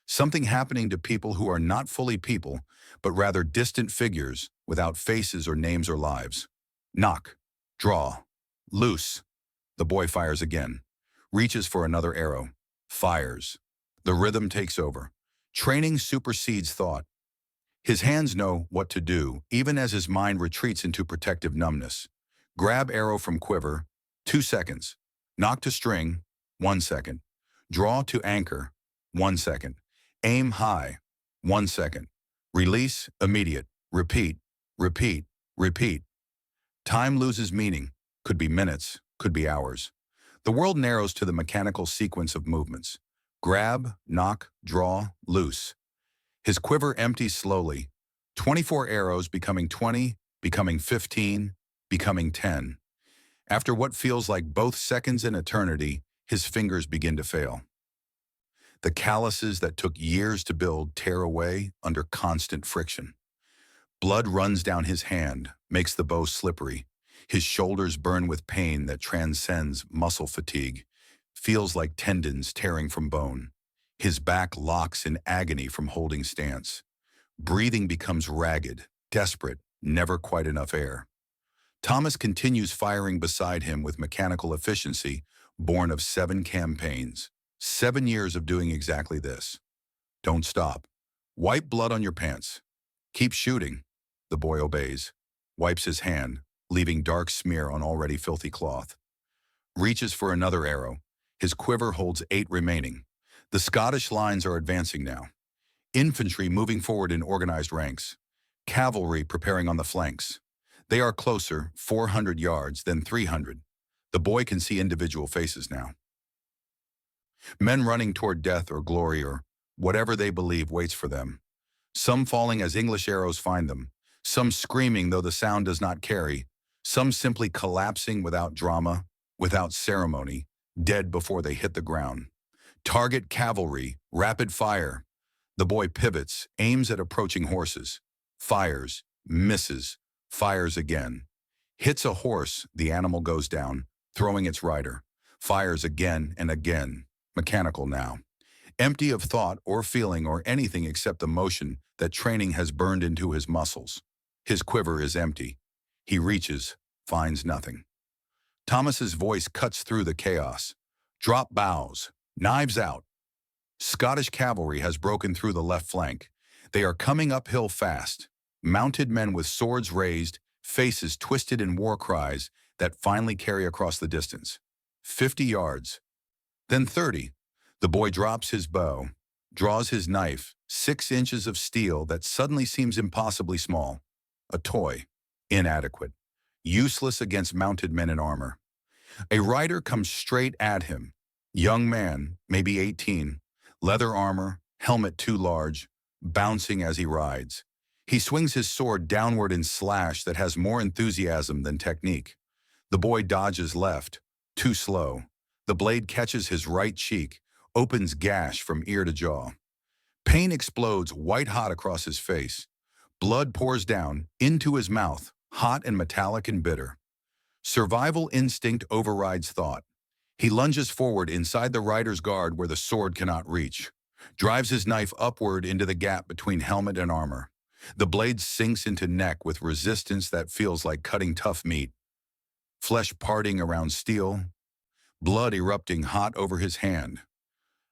Something happening to people who are not fully people, but rather distant figures without faces or names or lives. Knock, draw, loose. The boy fires again, reaches for another arrow, fires. The rhythm takes over. Training supersedes thought. His hands know what to do, even as his mind retreats into protective numbness. Grab arrow from quiver, 2 seconds. Knock to string, 1 second. Draw to anchor, 1 second. Aim high, 1 second. Release, immediate. Repeat, repeat, repeat. Time loses meaning. Could be minutes, could be hours. The world narrows to the mechanical sequence of movements. Grab, knock, draw, loose. His quiver empties slowly. 24 arrows becoming 20, becoming 15, becoming 10. After what feels like both seconds and eternity, his fingers begin to fail. The calluses that took years to build tear away under constant friction. Blood runs down his hand, makes the bow slippery. His shoulders burn with pain that transcends muscle fatigue, feels like tendons tearing from bone. His back locks in agony from holding stance. Breathing becomes ragged, desperate, never quite enough air. Thomas continues firing beside him with mechanical efficiency, born of 7 campaigns. 7 years of doing exactly this. Don't stop. Wipe blood on your pants. Keep shooting. The boy obeys, wipes his hand, leaving dark smear on already filthy cloth. Reaches for another arrow. His quiver holds 8 remaining. The Scottish lines are advancing now. Infantry moving forward in organized ranks. Cavalry preparing on the flanks. They are closer, 400 yards, then 300. The boy can see individual faces now. Men running toward death or glory or whatever they believe waits for them. Some falling as English arrows find them. Some screaming though the sound does not carry. Some simply collapsing without drama, without ceremony, dead before they hit the ground. Target cavalry, rapid fire. The boy pivots, aims at approaching horses. Fires, misses, fires again. Hits a horse, the animal goes down, throwing its rider. Fires again and again, mechanical now. Empty of thought or feeling or anything except the motion that training has burned into his muscles. His quiver is empty. He reaches, finds nothing. Thomas's voice cuts through the chaos. Drop bows, knives out. Scottish cavalry has broken through the left flank. They are coming uphill fast. Mounted men with swords raised, faces twisted in war cries that finally carry across the distance. 50 yards. Then 30. The boy drops his bow, draws his knife, 6 inches of steel that suddenly seems impossibly small. A toy. Inadequate. Useless against mounted men in armor. A rider comes straight at him. Young man, maybe 18, leather armor, helmet too large, bouncing as he rides. He swings his sword downward in slash that has more enthusiasm than technique. The boy dodges left, too slow. The blade catches his right cheek, opens gash from ear to jaw. Pain explodes white-hot across his face. Blood pours down, into his mouth, hot and metallic and bitter. Survival instinct overrides thought. He lunges forward inside the rider's guard where the sword cannot reach, drives his knife upward into the gap between helmet and armor. The blade sinks into neck with resistance that feels like cutting tough meat. Flesh parting around steel, blood erupting hot over his hand.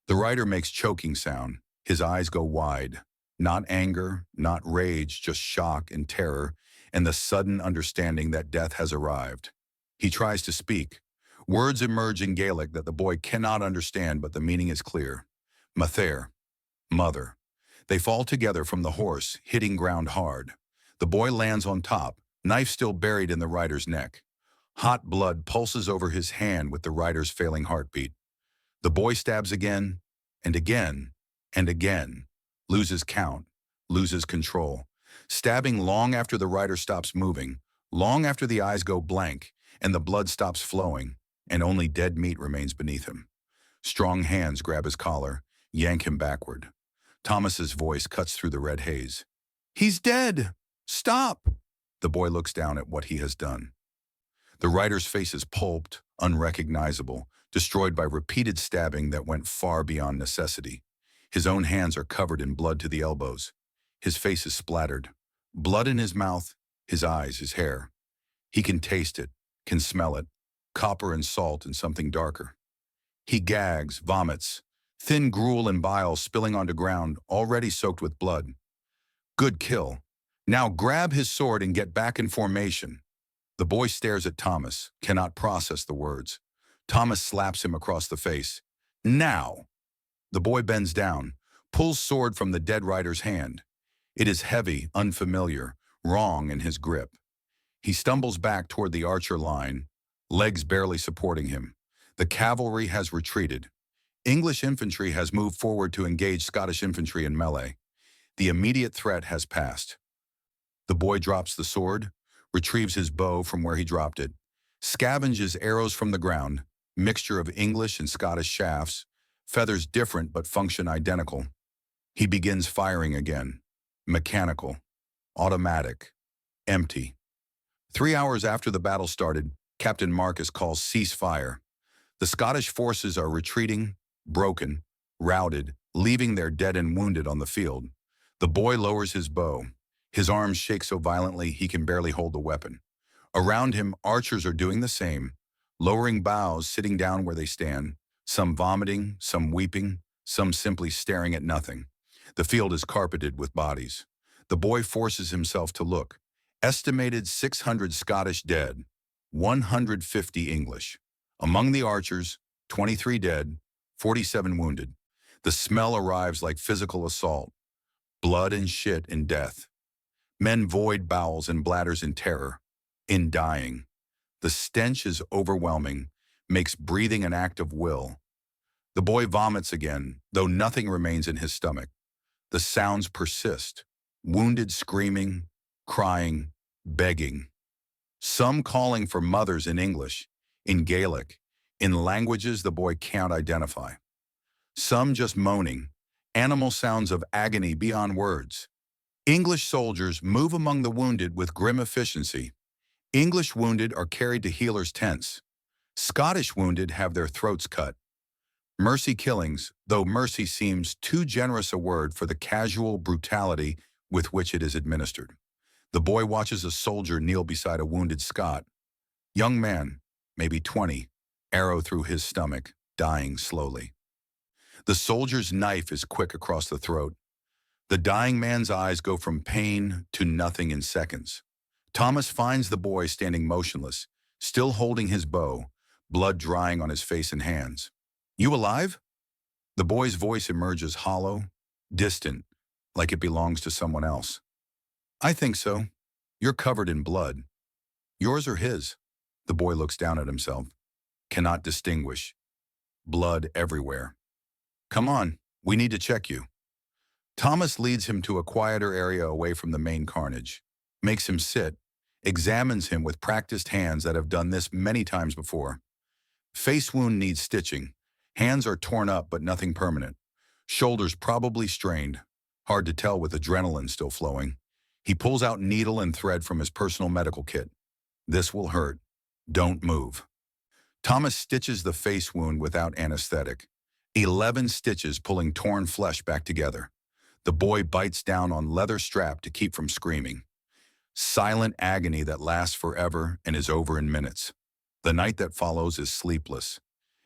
The rider makes choking sound. His eyes go wide. Not anger, not rage, just shock and terror, and the sudden understanding that death has arrived. He tries to speak. Words emerge in Gaelic that the boy cannot understand, but the meaning is clear. Mather, mother. They fall together from the horse, hitting ground hard. The boy lands on top, knife still buried in the rider's neck. Hot blood pulses over his hand with the rider's failing heartbeat. The boy stabs again, and again, and again. Loses count, loses control. Stabbing long after the rider stops moving, long after the eyes go blank, and the blood stops flowing, and only dead meat remains beneath him. Strong hands grab his collar, yank him backward. Thomas's voice cuts through the red haze. "He's dead! Stop!" The boy looks down at what he has done. The rider's face is pulped, unrecognizable, destroyed by repeated stabbing that went far beyond necessity. His own hands are covered in blood to the elbows. His face is splattered. Blood in his mouth, his eyes, his hair. He can taste it, can smell it, copper and salt and something darker. He gags, vomits, thin gruel and bile spilling onto ground, already soaked with blood. Good kill. Now grab his sword and get back in formation. The boy stares at Thomas, cannot process the words. Thomas slaps him across the face. Now! The boy bends down, pulls sword from the dead rider's hand. It is heavy, unfamiliar, wrong in his grip. He stumbles back toward the archer line, legs barely supporting him. The cavalry has retreated. English infantry has moved forward to engage Scottish infantry in melee. The immediate threat has passed. The boy drops the sword, retrieves his bow from where he dropped it, scavenges arrows from the ground, mixture of English and Scottish shafts, feathers different but function identical. He begins firing again. Mechanical, automatic, empty. 3 hours after the battle started, Captain Marcus calls cease fire. The Scottish forces are retreating, broken, routed, leaving their dead and wounded on the field. The boy lowers his bow. His arms shake so violently he can barely hold the weapon. Around him, archers are doing the same, lowering bows, sitting down where they stand, some vomiting, some weeping, some simply staring at nothing. The field is carpeted with bodies. The boy forces himself to look. Estimated 600 Scottish dead, 150 English. Among the archers, 23 dead, 47 wounded. The smell arrives like physical assault. Blood and shit and death. Men void bowels and bladders in terror, in dying. The stench is overwhelming, makes breathing an act of will. The boy vomits again, though nothing remains in his stomach. The sounds persist, wounded screaming, crying, begging. Some calling for mothers in English, in Gaelic, in languages the boy can't identify. Some just moaning, animal sounds of agony beyond words. English soldiers move among the wounded with grim efficiency. English wounded are carried to healers' tents. Scottish wounded have their throats cut. Mercy killings, though mercy seems too generous a word for the casual brutality with which it is administered. The boy watches a soldier kneel beside a wounded Scot. Young man, maybe 20, arrow through his stomach, dying slowly. The soldier's knife is quick across the throat. The dying man's eyes go from pain to nothing in seconds. Thomas finds the boy standing motionless, still holding his bow, blood drying on his face and hands. "You alive?" The boy's voice emerges hollow, distant, like it belongs to someone else. "I think so. You're covered in blood." "Yours or his?" The boy looks down at himself. Cannot distinguish. Blood everywhere. "Come on, we need to check you." Thomas leads him to a quieter area away from the main carnage, makes him sit, examines him with practiced hands that have done this many times before. Face wound needs stitching. Hands are torn up but nothing permanent. Shoulders probably strained. Hard to tell with adrenaline still flowing. He pulls out needle and thread from his personal medical kit. "This will hurt. Don't move." Thomas stitches the face wound without anesthetic. 11 stitches pulling torn flesh back together. The boy bites down on leather strap to keep from screaming. Silent agony that lasts forever and is over in minutes. The night that follows is sleepless.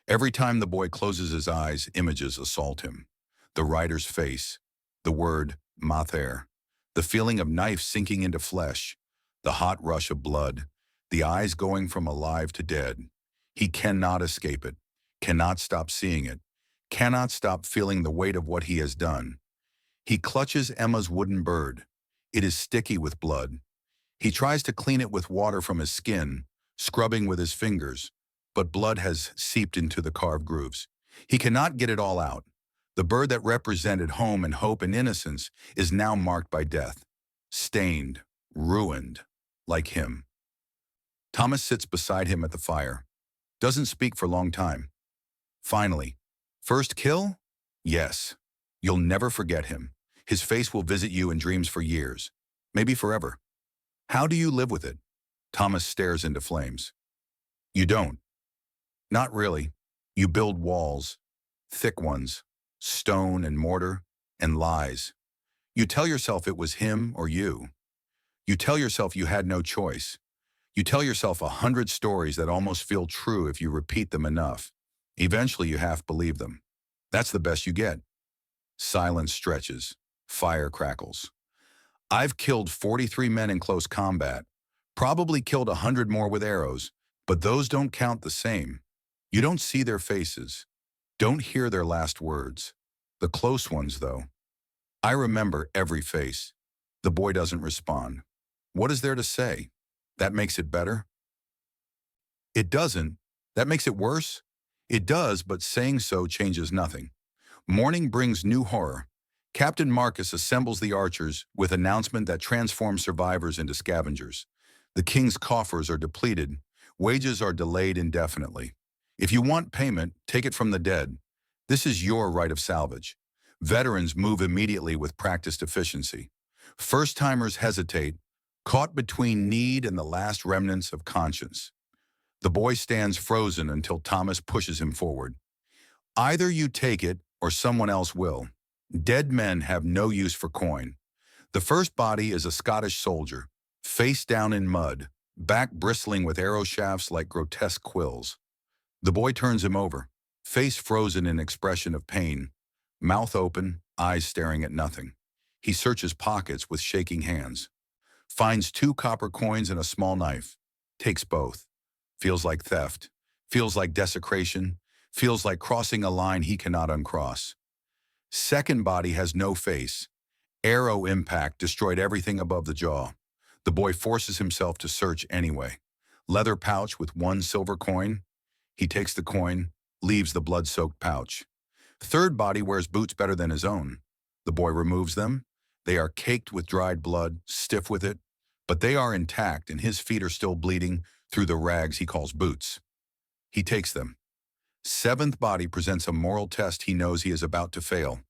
Every time the boy closes his eyes, images assault him. The rider's face, the word mater, the feeling of knife sinking into flesh, the hot rush of blood, the eyes going from alive to dead. He cannot escape it, cannot stop seeing it, cannot stop feeling the weight of what he has done. He clutches Emma's wooden bird. It is sticky with blood. He tries to clean it with water from his skin, scrubbing with his fingers, but blood has seeped into the carved grooves. He cannot get it all out. The bird that represented home and hope and innocence is now marked by death, stained, ruined, like him. Thomas sits beside him at the fire, doesn't speak for a long time. Finally, "First kill? Yes. You'll never forget him. His face will visit you in dreams for years, maybe forever. How do you live with it?" Thomas stares into flames. "You don't." "Not really. You build walls, thick ones, stone and mortar, and lies. You tell yourself it was him or you. You tell yourself you had no choice. You tell yourself 100 stories that almost feel true if you repeat them enough. Eventually you half believe them. That's the best you get." Silence stretches. Fire crackles. "I've killed 43 men in close combat. Probably killed 100 more with arrows, but those don't count the same. You don't see their faces. Don't hear their last words. The close ones, though. I remember every face." The boy doesn't respond. What is there to say? That makes it better? It doesn't. That makes it worse? It does, but saying so changes nothing. Morning brings new horror. Captain Marcus assembles the archers with announcement that transforms survivors into scavengers. The king's coffers are depleted. Wages are delayed indefinitely. If you want payment, take it from the dead. This is your right of salvage. Veterans move immediately with practiced efficiency. First-timers hesitate, caught between need and the last remnants of conscience. The boy stands frozen until Thomas pushes him forward. "Either you take it or someone else will. Dead men have no use for coin." The first body is a Scottish soldier, face down in mud, back bristling with arrow shafts like grotesque quills. The boy turns him over, face frozen in expression of pain, mouth open, eyes staring at nothing. He searches pockets with shaking hands. Finds 2 copper coins and a small knife. Takes both. Feels like theft. Feels like desecration. Feels like crossing a line he cannot uncross. Second body has no face. Arrow impact destroyed everything above the jaw. The boy forces himself to search anyway. Leather pouch with 1 silver coin. He takes the coin, leaves the blood-soaked pouch. Third body wears boots better than his own. The boy removes them. They are caked with dried blood, stiff with it, but they are intact and his feet are still bleeding through the rags he calls boots. He takes them. Seventh body presents a moral test he knows he is about to fail.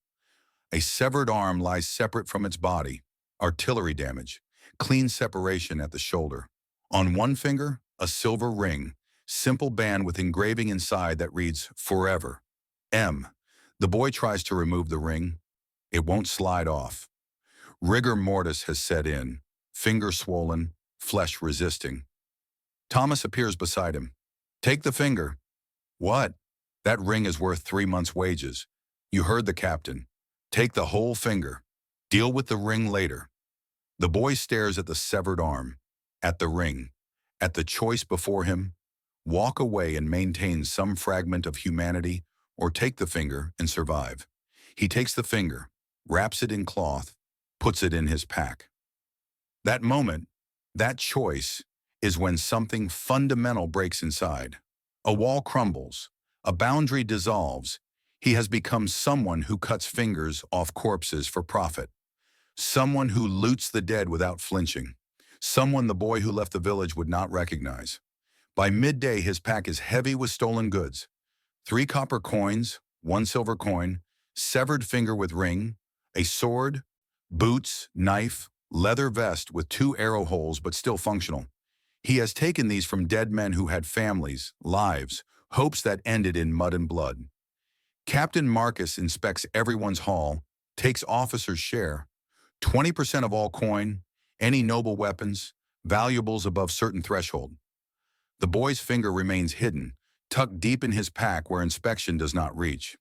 A severed arm lies separate from its body. Artillery damage. Clean separation at the shoulder. On one finger, a silver ring. Simple band with engraving inside that reads, "Forever." M. The boy tries to remove the ring. It won't slide off. Rigor mortis has set in. Finger swollen, flesh resisting. Thomas appears beside him. "Take the finger." "What?" "That ring is worth 3 months' wages." "You heard the captain. Take the whole finger. Deal with the ring later." The boy stares at the severed arm, at the ring, at the choice before him. Walk away and maintain some fragment of humanity, or take the finger and survive. He takes the finger, wraps it in cloth, puts it in his pack. That moment, that choice, is when something fundamental breaks inside. A wall crumbles, a boundary dissolves. He has become someone who cuts fingers off corpses for profit. Someone who loots the dead without flinching. Someone the boy who left the village would not recognize. By midday, his pack is heavy with stolen goods. 3 copper coins, 1 silver coin, severed finger with ring, a sword, boots, knife, leather vest with 2 arrow holes but still functional. He has taken these from dead men who had families, lives, hopes that ended in mud and blood. Captain Marcus inspects everyone's haul, takes officer's share, 20% of all coin, any noble weapons, valuables above certain threshold. The boy's finger remains hidden, tucked deep in his pack where inspection does not reach.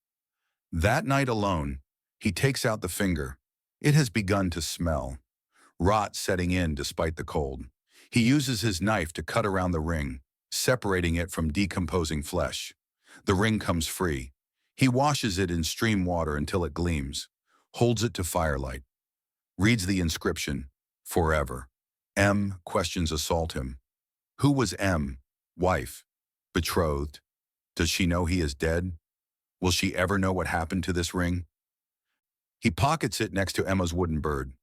That night alone, he takes out the finger. It has begun to smell, rot setting in despite the cold. He uses his knife to cut around the ring, separating it from decomposing flesh. The ring comes free. He washes it in stream water until it gleams, holds it to firelight, reads the inscription, "Forever." M. questions assault him. Who was M? Wife? Betrothed? Does she know he is dead? Will she ever know what happened to this ring? He pockets it next to Emma's wooden bird.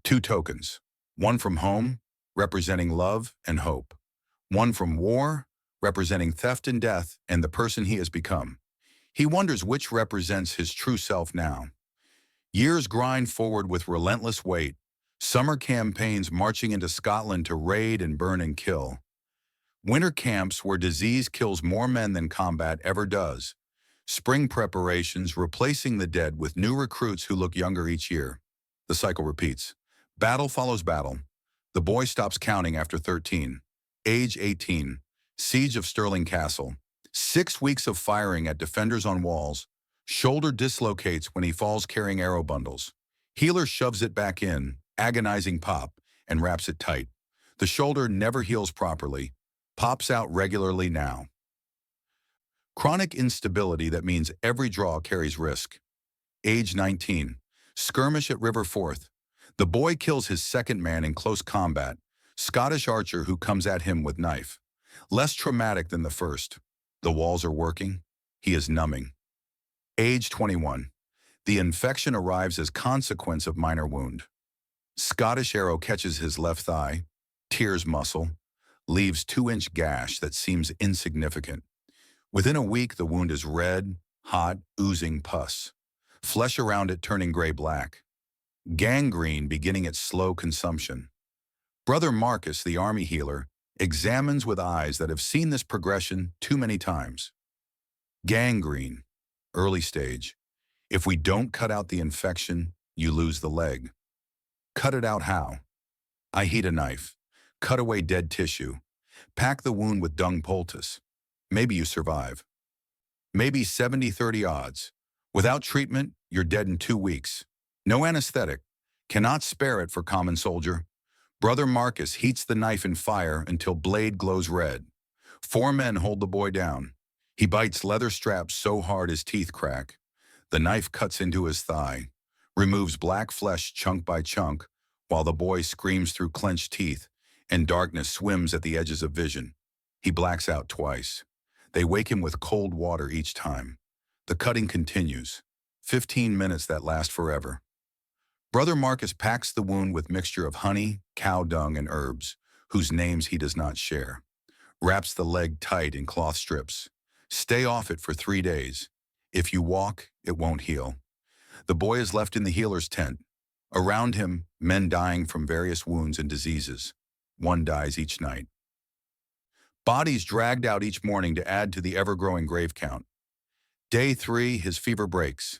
2 tokens. One from home, representing love and hope. One from war, representing theft and death and the person he has become. He wonders which represents his true self now. Years grind forward with relentless weight. Summer campaigns marching into Scotland to raid and burn and kill. Winter camps where disease kills more men than combat ever does. Spring preparations replacing the dead with new recruits who look younger each year. The cycle repeats. Battle follows battle. The boy stops counting after 13. Age 18. Siege of Stirling Castle. 6 weeks of firing at defenders on walls. Shoulder dislocates when he falls carrying arrow bundles. Healer shoves it back in, agonizing pop, and wraps it tight. The shoulder never heals properly. Pops out regularly now. Chronic instability that means every draw carries risk. Age 19. Skirmish at River Forth. The boy kills his second man in close combat. Scottish archer who comes at him with knife. Less traumatic than the first. The walls are working. He is numbing. Age 21. The infection arrives as consequence of minor wound. Scottish arrow catches his left thigh, tears muscle, leaves 2-inch gash that seems insignificant. Within a week, the wound is red, hot, oozing pus. Flesh around it turning gray-black. Gangrene beginning its slow consumption. Brother Marcus, the army healer, examines with eyes that have seen this progression too many times. Gangrene, early stage. If we don't cut out the infection, you lose the leg. Cut it out how? I heat a knife. Cut away dead tissue. Pack the wound with dung poultice. Maybe you survive. Maybe 70-30 odds. Without treatment, you're dead in 2 weeks. No anesthetic. Cannot spare it for common soldier. Brother Marcus heats the knife in fire until blade glows red. 4 men hold the boy down. He bites leather straps so hard his teeth crack. The knife cuts into his thigh, removes black flesh chunk by chunk, while the boy screams through clenched teeth, and darkness swims at the edges of vision. He blacks out twice. They wake him with cold water each time. The cutting continues. 15 minutes that last forever. Brother Marcus packs the wound with mixture of honey, cow dung, and herbs, whose names he does not share. Wraps the leg tight in cloth strips. Stay off it for 3 days. If you walk, it won't heal. The boy is left in the healer's tent. Around him, men dying from various wounds and diseases. One dies each night. Bodies dragged out each morning to add to the ever-growing grave count. Day 3, his fever breaks.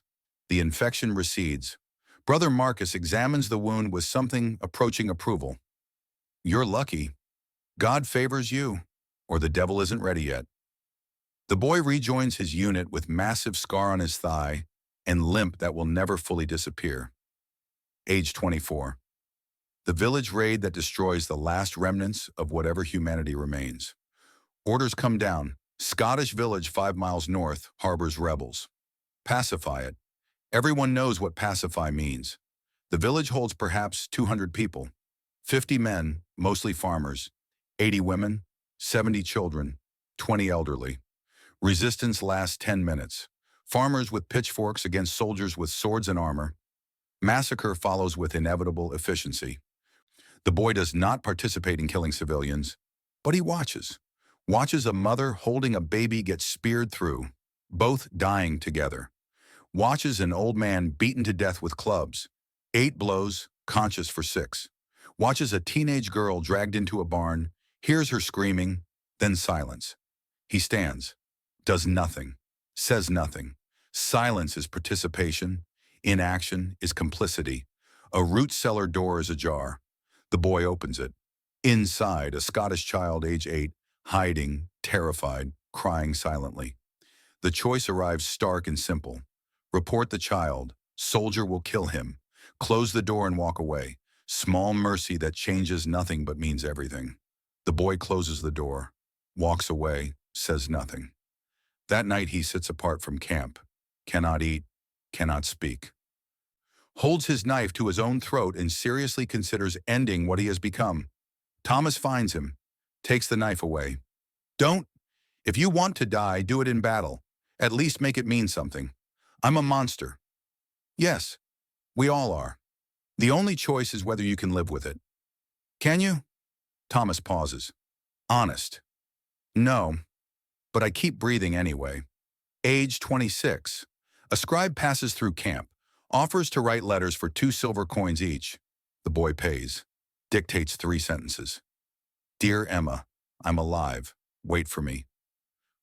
The infection recedes. Brother Marcus examines the wound with something approaching approval. You're lucky. God favors you, or the devil isn't ready yet. The boy rejoins his unit with massive scar on his thigh and limp that will never fully disappear. Age 24. The village raid that destroys the last remnants of whatever humanity remains. Orders come down. Scottish village 5 miles north harbors rebels. Pacify it. Everyone knows what pacify means. The village holds perhaps 200 people. 50 men, mostly farmers. 80 women, 70 children, 20 elderly. Resistance lasts 10 minutes. Farmers with pitchforks against soldiers with swords and armor. Massacre follows with inevitable efficiency. The boy does not participate in killing civilians, but he watches. Watches a mother holding a baby get speared through, both dying together. Watches an old man beaten to death with clubs, 8 blows, conscious for 6. Watches a teenage girl dragged into a barn, hears her screaming, then silence. He stands, does nothing, says nothing. Silence is participation. Inaction is complicity. A root cellar door is ajar. The boy opens it. Inside, a Scottish child, age 8, hiding, terrified, crying silently. The choice arrives stark and simple. Report the child. Soldier will kill him. Close the door and walk away. Small mercy that changes nothing but means everything. The boy closes the door, walks away, says nothing. That night he sits apart from camp. Cannot eat, cannot speak. Holds his knife to his own throat and seriously considers ending what he has become. Thomas finds him, takes the knife away. Don't. If you want to die, do it in battle. At least make it mean something. I'm a monster. Yes, we all are. The only choice is whether you can live with it. Can you? Thomas pauses. Honest. No, but I keep breathing anyway. Age 26. A scribe passes through camp, offers to write letters for 2 silver coins each. The boy pays, dictates 3 sentences. Dear Emma, I'm alive. Wait for me.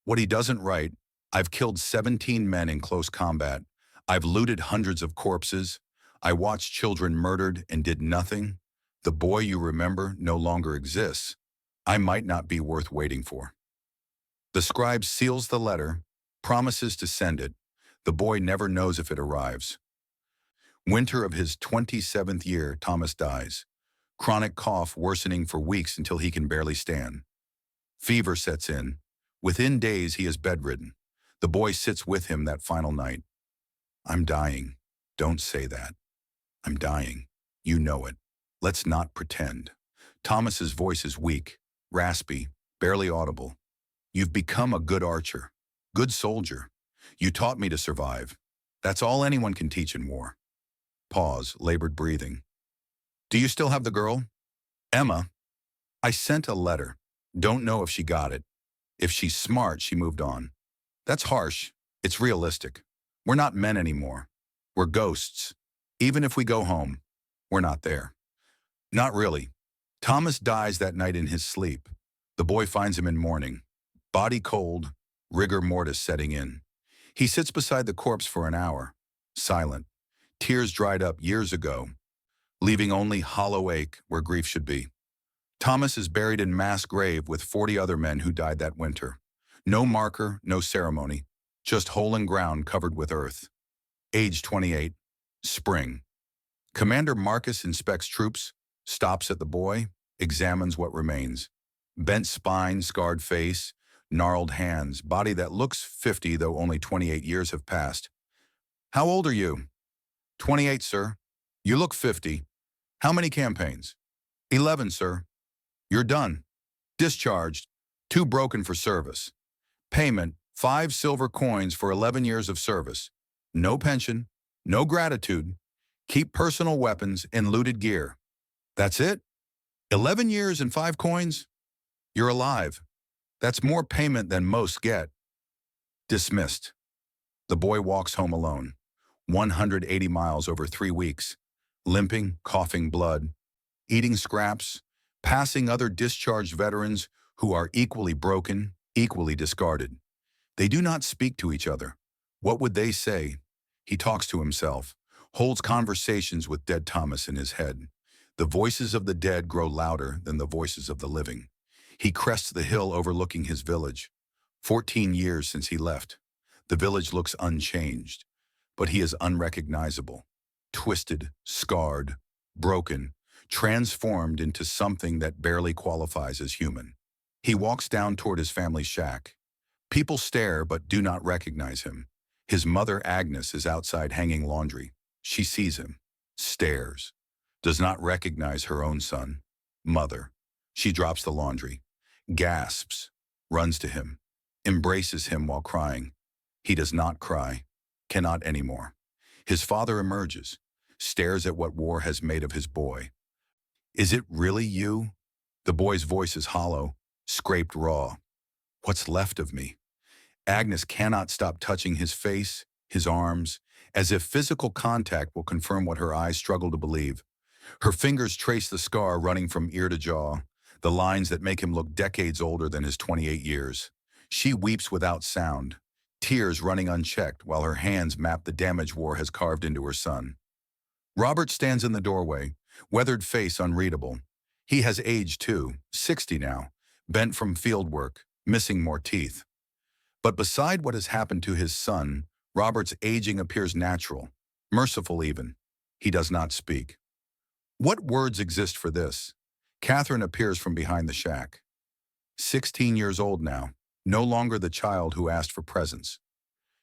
What he doesn't write: I've killed 17 men in close combat. I've looted hundreds of corpses. I watched children murdered and did nothing. The boy you remember no longer exists. I might not be worth waiting for. The scribe seals the letter, promises to send it. The boy never knows if it arrives. Winter of his 27th year, Thomas dies. Chronic cough worsening for weeks until he can barely stand. Fever sets in. Within days, he is bedridden. The boy sits with him that final night. I'm dying. Don't say that. I'm dying. You know it. Let's not pretend. Thomas's voice is weak, raspy, barely audible. You've become a good archer, good soldier. You taught me to survive. That's all anyone can teach in war. Pause, labored breathing. Do you still have the girl? Emma. I sent a letter. Don't know if she got it. If she's smart, she moved on. That's harsh. It's realistic. We're not men anymore. We're ghosts. Even if we go home, we're not there. Not really. Thomas dies that night in his sleep. The boy finds him in mourning. Body cold, rigor mortis setting in. He sits beside the corpse for an hour, silent. Tears dried up years ago, leaving only hollow ache where grief should be. Thomas is buried in mass grave with 40 other men who died that winter. No marker, no ceremony, just hole in ground covered with earth. Age 28, spring. Commander Marcus inspects troops, stops at the boy, examines what remains. Bent spine, scarred face, gnarled hands, body that looks 50 though only 28 years have passed. How old are you? 28, sir. You look 50. How many campaigns? 11, sir. You're done. Discharged. 2 broken for service. Payment, 5 silver coins for 11 years of service. No pension, no gratitude. Keep personal weapons and looted gear. That's it? 11 years and 5 coins? You're alive. That's more payment than most get. Dismissed. The boy walks home alone, 180 miles over 3 weeks, limping, coughing blood, eating scraps, passing other discharged veterans who are equally broken, equally discarded. They do not speak to each other. What would they say? He talks to himself, holds conversations with dead Thomas in his head. The voices of the dead grow louder than the voices of the living. He crests the hill overlooking his village. 14 years since he left. The village looks unchanged, but he is unrecognizable. Twisted, scarred, broken, transformed into something that barely qualifies as human. He walks down toward his family shack. People stare but do not recognize him. His mother, Agnes, is outside hanging laundry. She sees him, stares, does not recognize her own son. Mother. She drops the laundry, gasps, runs to him, embraces him while crying. He does not cry, cannot anymore. His father emerges, stares at what war has made of his boy. Is it really you? The boy's voice is hollow, scraped raw. What's left of me? Agnes cannot stop touching his face, his arms, as if physical contact will confirm what her eyes struggle to believe. Her fingers trace the scar running from ear to jaw, the lines that make him look decades older than his 28 years. She weeps without sound, tears running unchecked while her hands map the damage war has carved into her son. Robert stands in the doorway, weathered face unreadable. He has aged too, 60 now, bent from field work, missing more teeth. But beside what has happened to his son, Robert's aging appears natural, merciful even. He does not speak. What words exist for this? Catherine appears from behind the shack. 16 years old now, no longer the child who asked for presents.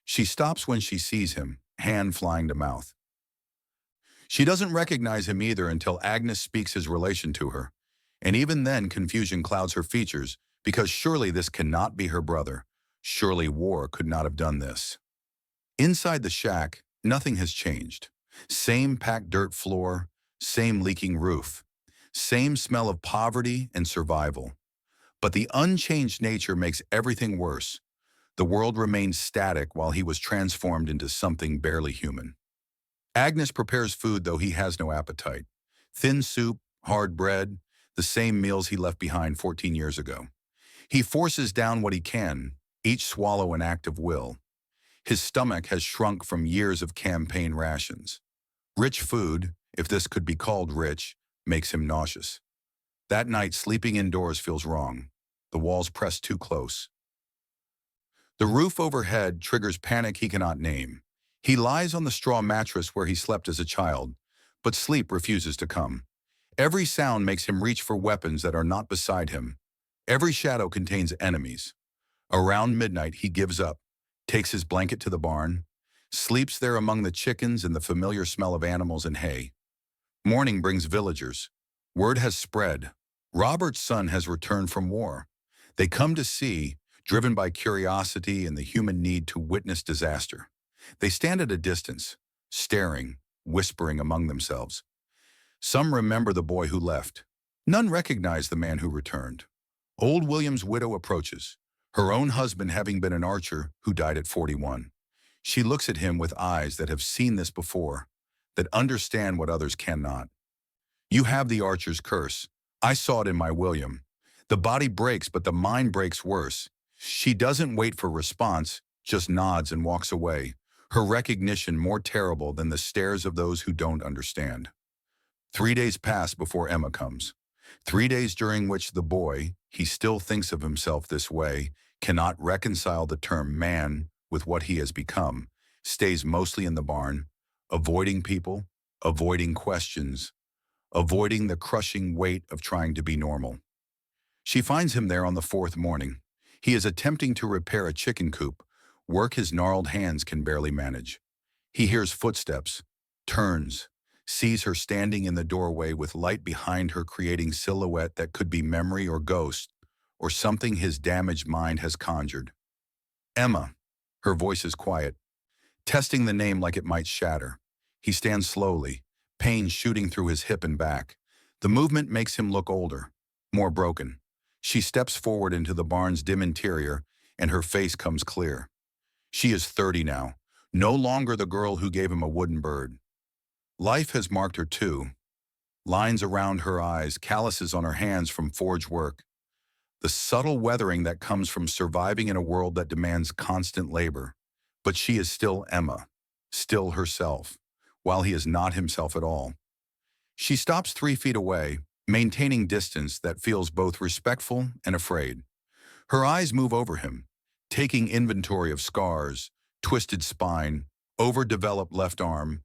She stops when she sees him, hand flying to mouth. She doesn't recognize him either until Agnes speaks his relation to her, and even then confusion clouds her features because surely this cannot be her brother. Surely war could not have done this. Inside the shack, nothing has changed. Same packed dirt floor, same leaking roof, same smell of poverty and survival. But the unchanged nature makes everything worse. The world remains static while he was transformed into something barely human. Agnes prepares food though he has no appetite. Thin soup, hard bread, the same meals he left behind 14 years ago. He forces down what he can, each swallow an act of will. His stomach has shrunk from years of campaign rations. Rich food, if this could be called rich, makes him nauseous. That night, sleeping indoors feels wrong. The walls press too close. The roof overhead triggers panic he cannot name. He lies on the straw mattress where he slept as a child, but sleep refuses to come. Every sound makes him reach for weapons that are not beside him. Every shadow contains enemies. Around midnight, he gives up, takes his blanket to the barn, sleeps there among the chickens and the familiar smell of animals and hay. Morning brings villagers. Word has spread. Robert's son has returned from war. They come to see, driven by curiosity and the human need to witness disaster. They stand at a distance, staring, whispering among themselves. Some remember the boy who left. None recognize the man who returned. Old William's widow approaches, her own husband having been an archer who died at 41. She looks at him with eyes that have seen this before, that understand what others cannot. You have the archer's curse. I saw it in my William. The body breaks, but the mind breaks worse. She doesn't wait for response, just nods and walks away, her recognition more terrible than the stares of those who don't understand. 3 days pass before Emma comes. 3 days during which the boy, he still thinks of himself this way, cannot reconcile the term man with what he has become, stays mostly in the barn, avoiding people, avoiding questions, avoiding the crushing weight of trying to be normal. She finds him there on the 4th morning. He is attempting to repair a chicken coop, work his gnarled hands can barely manage. He hears footsteps, turns, sees her standing in the doorway with light behind her creating silhouette that could be memory or ghost, or something his damaged mind has conjured. Emma. Her voice is quiet, testing the name like it might shatter. He stands slowly, pain shooting through his hip and back. The movement makes him look older, more broken. She steps forward into the barn's dim interior, and her face comes clear. She is 30 now, no longer the girl who gave him a wooden bird. Life has marked her too. Lines around her eyes, calluses on her hands from forge work. The subtle weathering that comes from surviving in a world that demands constant labor. But she is still Emma, still herself, while he is not himself at all. She stops 3 feet away, maintaining distance that feels both respectful and afraid. Her eyes move over him, taking inventory of scars, twisted spine, overdeveloped left arm,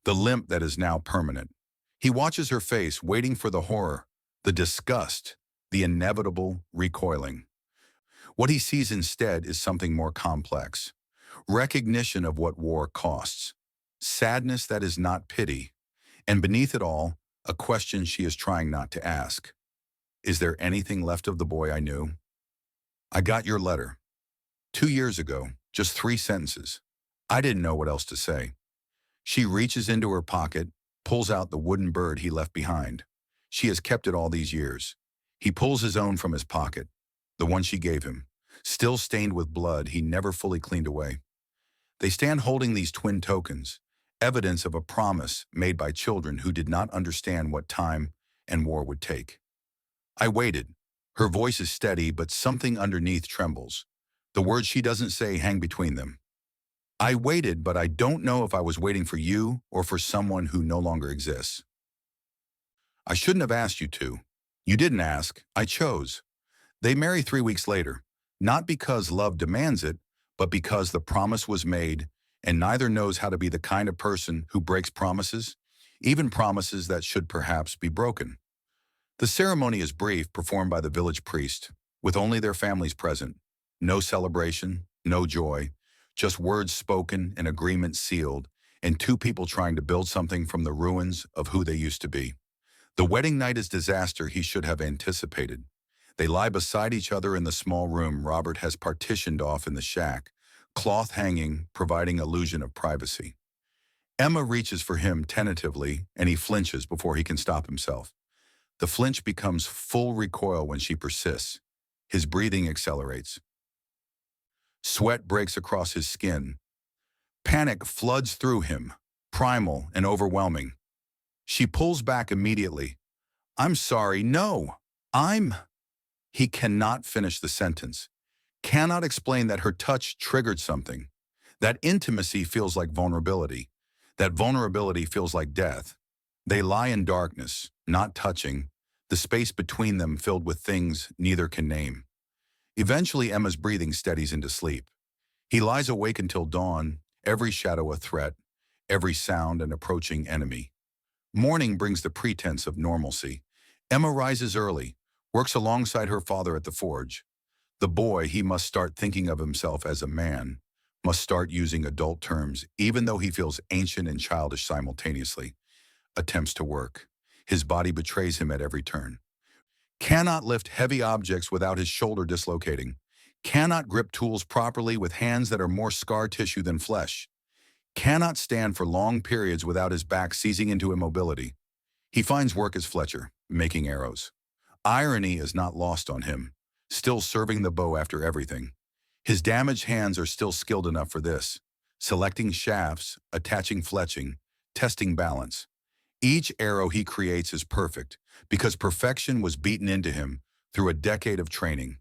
the limp that is now permanent. He watches her face, waiting for the horror, the disgust, the inevitable recoiling. What he sees instead is something more complex. Recognition of what war costs. Sadness that is not pity. And beneath it all, a question she is trying not to ask. Is there anything left of the boy I knew? I got your letter. 2 years ago, just 3 sentences. I didn't know what else to say. She reaches into her pocket, pulls out the wooden bird he left behind. She has kept it all these years. He pulls his own from his pocket, the one she gave him, still stained with blood he never fully cleaned away. They stand holding these twin tokens, evidence of a promise made by children who did not understand what time and war would take. I waited. Her voice is steady, but something underneath trembles. The words she doesn't say hang between them. I waited, but I don't know if I was waiting for you or for someone who no longer exists. I shouldn't have asked you to. You didn't ask. I chose. They marry 3 weeks later, not because love demands it, but because the promise was made, and neither knows how to be the kind of person who breaks promises, even promises that should perhaps be broken. The ceremony is brief, performed by the village priest, with only their families present. No celebration, no joy, just words spoken and agreements sealed, and two people trying to build something from the ruins of who they used to be. The wedding night is disaster he should have anticipated. They lie beside each other in the small room Robert has partitioned off in the shack, cloth hanging, providing illusion of privacy. Emma reaches for him tentatively, and he flinches before he can stop himself. The flinch becomes full recoil when she persists. His breathing accelerates. Sweat breaks across his skin. Panic floods through him, primal and overwhelming. She pulls back immediately. I'm sorry, no, I'm... He cannot finish the sentence. Cannot explain that her touch triggered something. That intimacy feels like vulnerability. That vulnerability feels like death. They lie in darkness, not touching, the space between them filled with things neither can name. Eventually, Emma's breathing steadies into sleep. He lies awake until dawn, every shadow a threat, every sound an approaching enemy. Morning brings the pretense of normalcy. Emma rises early, works alongside her father at the forge. The boy, he must start thinking of himself as a man, must start using adult terms, even though he feels ancient and childish simultaneously. Attempts to work. His body betrays him at every turn. Cannot lift heavy objects without his shoulder dislocating. Cannot grip tools properly with hands that are more scar tissue than flesh. Cannot stand for long periods without his back seizing into immobility. He finds work as Fletcher, making arrows. Irony is not lost on him, still serving the bow after everything. His damaged hands are still skilled enough for this, selecting shafts, attaching fletching, testing balance. Each arrow he creates is perfect, because perfection was beaten into him through a decade of training.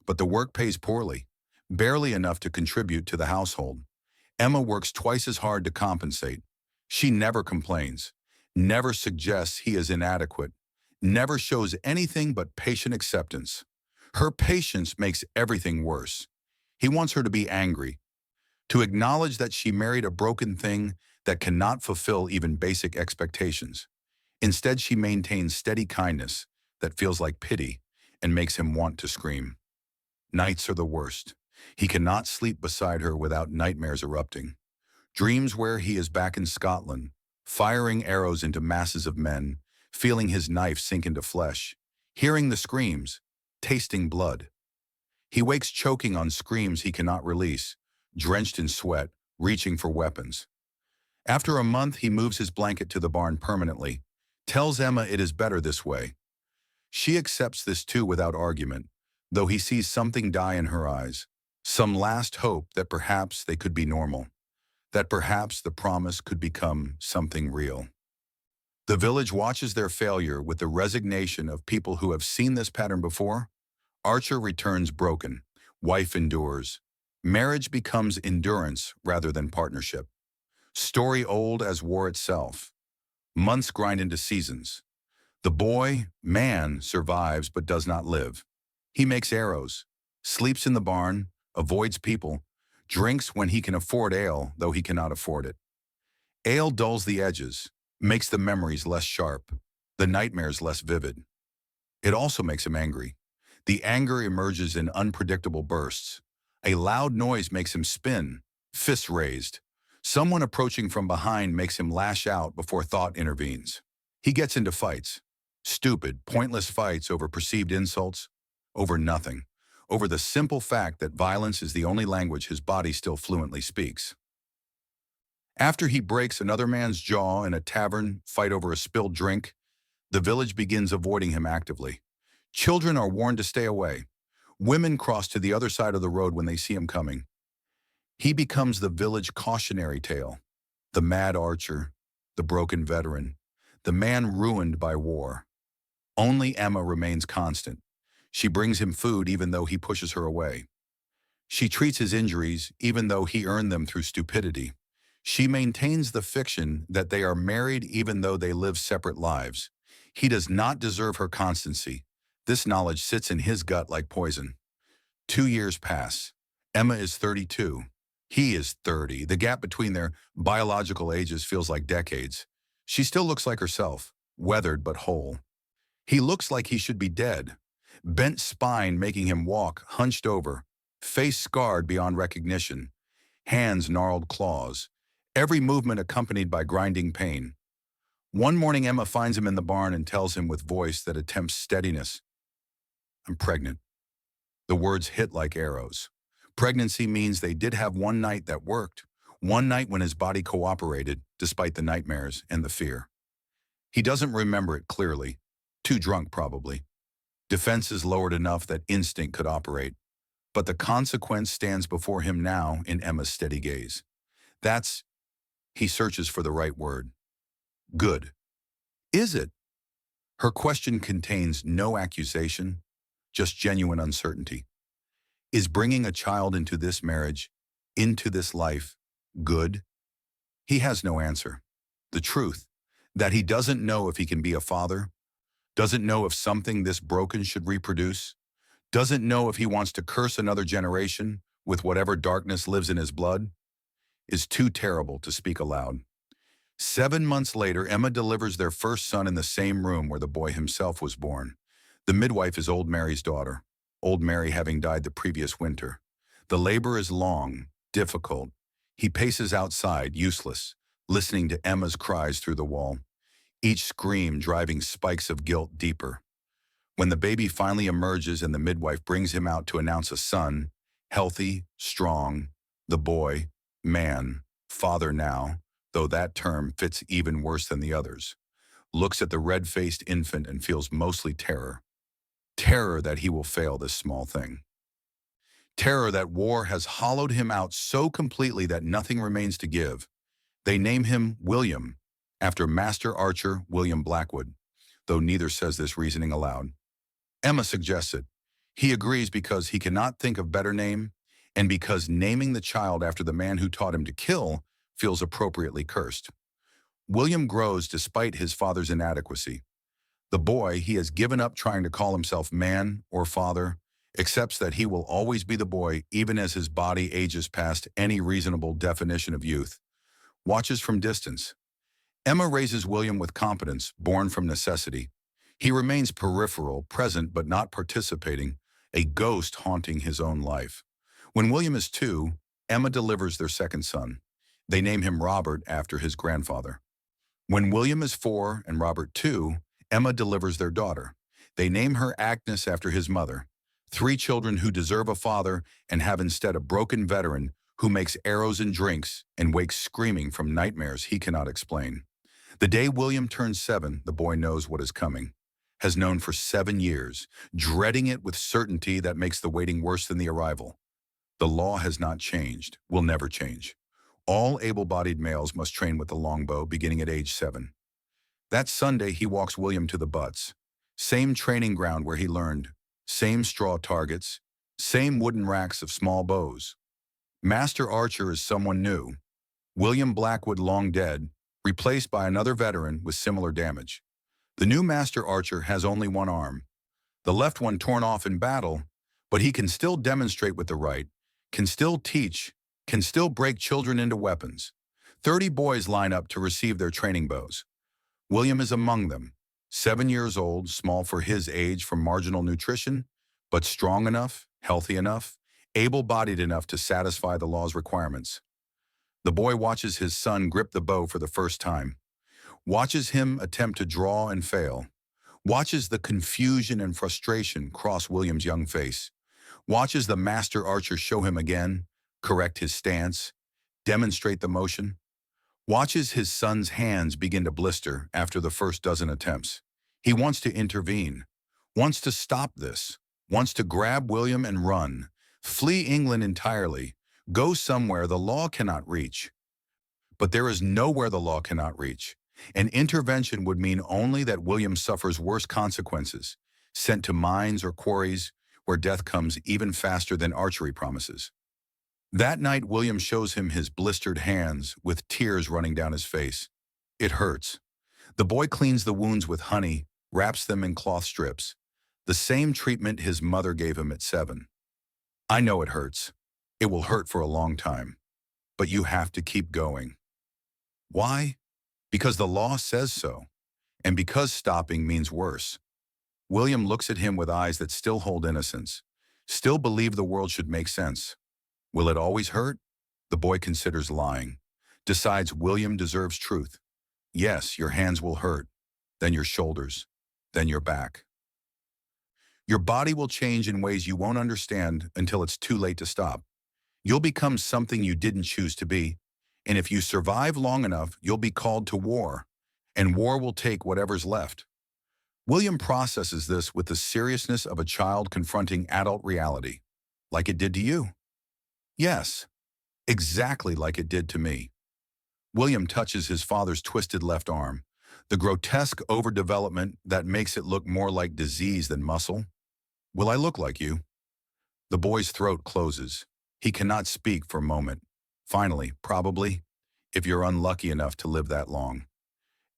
But the work pays poorly, barely enough to contribute to the household. Emma works twice as hard to compensate. She never complains, never suggests he is inadequate, never shows anything but patient acceptance. Her patience makes everything worse. He wants her to be angry, to acknowledge that she married a broken thing that cannot fulfill even basic expectations. Instead, she maintains steady kindness that feels like pity and makes him want to scream. Nights are the worst. He cannot sleep beside her without nightmares erupting. Dreams where he is back in Scotland, firing arrows into masses of men, feeling his knife sink into flesh, hearing the screams, tasting blood. He wakes choking on screams he cannot release, drenched in sweat, reaching for weapons. After a month, he moves his blanket to the barn permanently, tells Emma it is better this way. She accepts this too without argument, though he sees something die in her eyes, Some last hope that perhaps they could be normal, that perhaps the promise could become something real. The village watches their failure with the resignation of people who have seen this pattern before. Archer returns broken. Wife endures. Marriage becomes endurance rather than partnership. Story old as war itself. Months grind into seasons. The boy, man, survives but does not live. He makes arrows, sleeps in the barn, avoids people, drinks when he can afford ale, though he cannot afford it. Ale dulls the edges, makes the memories less sharp, the nightmares less vivid. It also makes him angry. The anger emerges in unpredictable bursts. A loud noise makes him spin, fists raised. Someone approaching from behind makes him lash out before thought intervenes. He gets into fights. Stupid, pointless fights over perceived insults, over nothing, over the simple fact that violence is the only language his body still fluently speaks. After he breaks another man's jaw in a tavern fight over a spilled drink, the village begins avoiding him actively. Children are warned to stay away. Women cross to the other side of the road when they see him coming. He becomes the village cautionary tale, the mad archer, the broken veteran, the man ruined by war. Only Emma remains constant. She brings him food even though he pushes her away. She treats his injuries even though he earned them through stupidity. She maintains the fiction that they are married even though they live separate lives. He does not deserve her constancy. This knowledge sits in his gut like poison. 2 years pass. Emma is 32. He is 30. The gap between their biological ages feels like decades. She still looks like herself, weathered but whole. He looks like he should be dead. Bent spine making him walk hunched over, face scarred beyond recognition, hands gnarled claws, every movement accompanied by grinding pain. One morning Emma finds him in the barn and tells him with voice that attempts steadiness, "I'm pregnant." The words hit like arrows. Pregnancy means they did have one night that worked, one night when his body cooperated despite the nightmares and the fear. He doesn't remember it clearly, too drunk probably. Defenses lowered enough that instinct could operate, but the consequence stands before him now in Emma's steady gaze. He searches for the right word. Good. Is it? Her question contains no accusation, just genuine uncertainty. Is bringing a child into this marriage, into this life, good? He has no answer. The truth, that he doesn't know if he can be a father, doesn't know if something this broken should reproduce, doesn't know if he wants to curse another generation with whatever darkness lives in his blood, is too terrible to speak aloud. 7 months later, Emma delivers their first son in the same room where the boy himself was born. The midwife is old Mary's daughter, old Mary having died the previous winter. The labor is long, difficult. He paces outside, useless, listening to Emma's cries through the wall, each scream driving spikes of guilt deeper. When the baby finally emerges and the midwife brings him out to announce a son, healthy, strong, the boy, man, father now, though that term fits even worse than the others, looks at the red-faced infant and feels mostly terror. Terror that he will fail this small thing. Terror that war has hollowed him out so completely that nothing remains to give. They name him William, after Master Archer William Blackwood, though neither says this reasoning aloud. Emma suggests it. He agrees because he cannot think of better name, and because naming the child after the man who taught him to kill feels appropriately cursed. William grows despite his father's inadequacy. The boy, he has given up trying to call himself man or father, accepts that he will always be the boy even as his body ages past any reasonable definition of youth. Watches from distance. Emma raises William with competence, born from necessity. He remains peripheral, present but not participating, a ghost haunting his own life. When William is 2, Emma delivers their second son. They name him Robert after his grandfather. When William is 4 and Robert 2, Emma delivers their daughter. They name her Agnes after his mother. 3 children who deserve a father and have instead a broken veteran who makes arrows and drinks and wakes screaming from nightmares he cannot explain. The day William turns 7, the boy knows what is coming, has known for 7 years, dreading it with certainty that makes the waiting worse than the arrival. The law has not changed, will never change. All able-bodied males must train with the longbow beginning at age 7. That Sunday, he walks William to the butts. Same training ground where he learned. Same straw targets. Same wooden racks of small bows. Master Archer is someone new. William Blackwood long dead, replaced by another veteran with similar damage. The new Master Archer has only one arm. The left one torn off in battle, but he can still demonstrate with the right, can still teach, can still break children into weapons. 30 boys line up to receive their training bows. William is among them. 7 years old, small for his age from marginal nutrition, but strong enough, healthy enough, able-bodied enough to satisfy the law's requirements. The boy watches his son grip the bow for the first time, watches him attempt to draw and fail, watches the confusion and frustration cross William's young face, watches the master archer show him again, correct his stance, demonstrate the motion, watches his son's hands begin to blister after the first dozen attempts. He wants to intervene, wants to stop this, wants to grab William and run, flee England entirely, go somewhere the law cannot reach. But there is nowhere the law cannot reach. An intervention would mean only that William suffers worse consequences, sent to mines or quarries where death comes even faster than archery promises. That night, William shows him his blistered hands with tears running down his face. It hurts. The boy cleans the wounds with honey, wraps them in cloth strips, the same treatment his mother gave him at 7. I know it hurts. It will hurt for a long time. But you have to keep going. Why? Because the law says so, and because stopping means worse. William looks at him with eyes that still hold innocence, still believe the world should make sense. Will it always hurt? The boy considers lying, decides William deserves truth. Yes, your hands will hurt, then your shoulders, then your back. Your body will change in ways you won't understand until it's too late to stop. You'll become something you didn't choose to be, and if you survive long enough, you'll be called to war, and war will take whatever's left. William processes this with the seriousness of a child confronting adult reality, like it did to you. Yes, exactly like it did to me. William touches his father's twisted left arm, the grotesque overdevelopment that makes it look more like disease than muscle. Will I look like you? The boy's throat closes. He cannot speak for a moment. Finally, probably, if you're unlucky enough to live that long.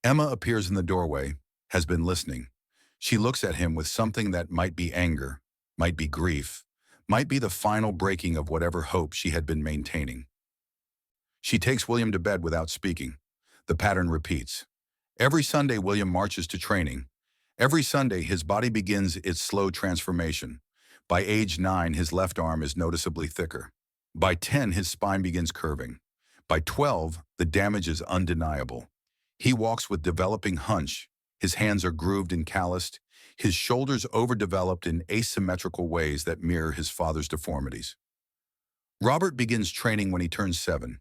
Emma appears in the doorway, has been listening. She looks at him with something that might be anger, might be grief, might be the final breaking of whatever hope she had been maintaining. She takes William to bed without speaking. The pattern repeats. Every Sunday, William marches to training. Every Sunday, his body begins its slow transformation. By age 9, his left arm is noticeably thicker. By 10, his spine begins curving. By 12, the damage is undeniable. He walks with developing hunch. His hands are grooved and calloused. His shoulders overdeveloped in asymmetrical ways that mirror his father's deformities. Robert begins training when he turns 7.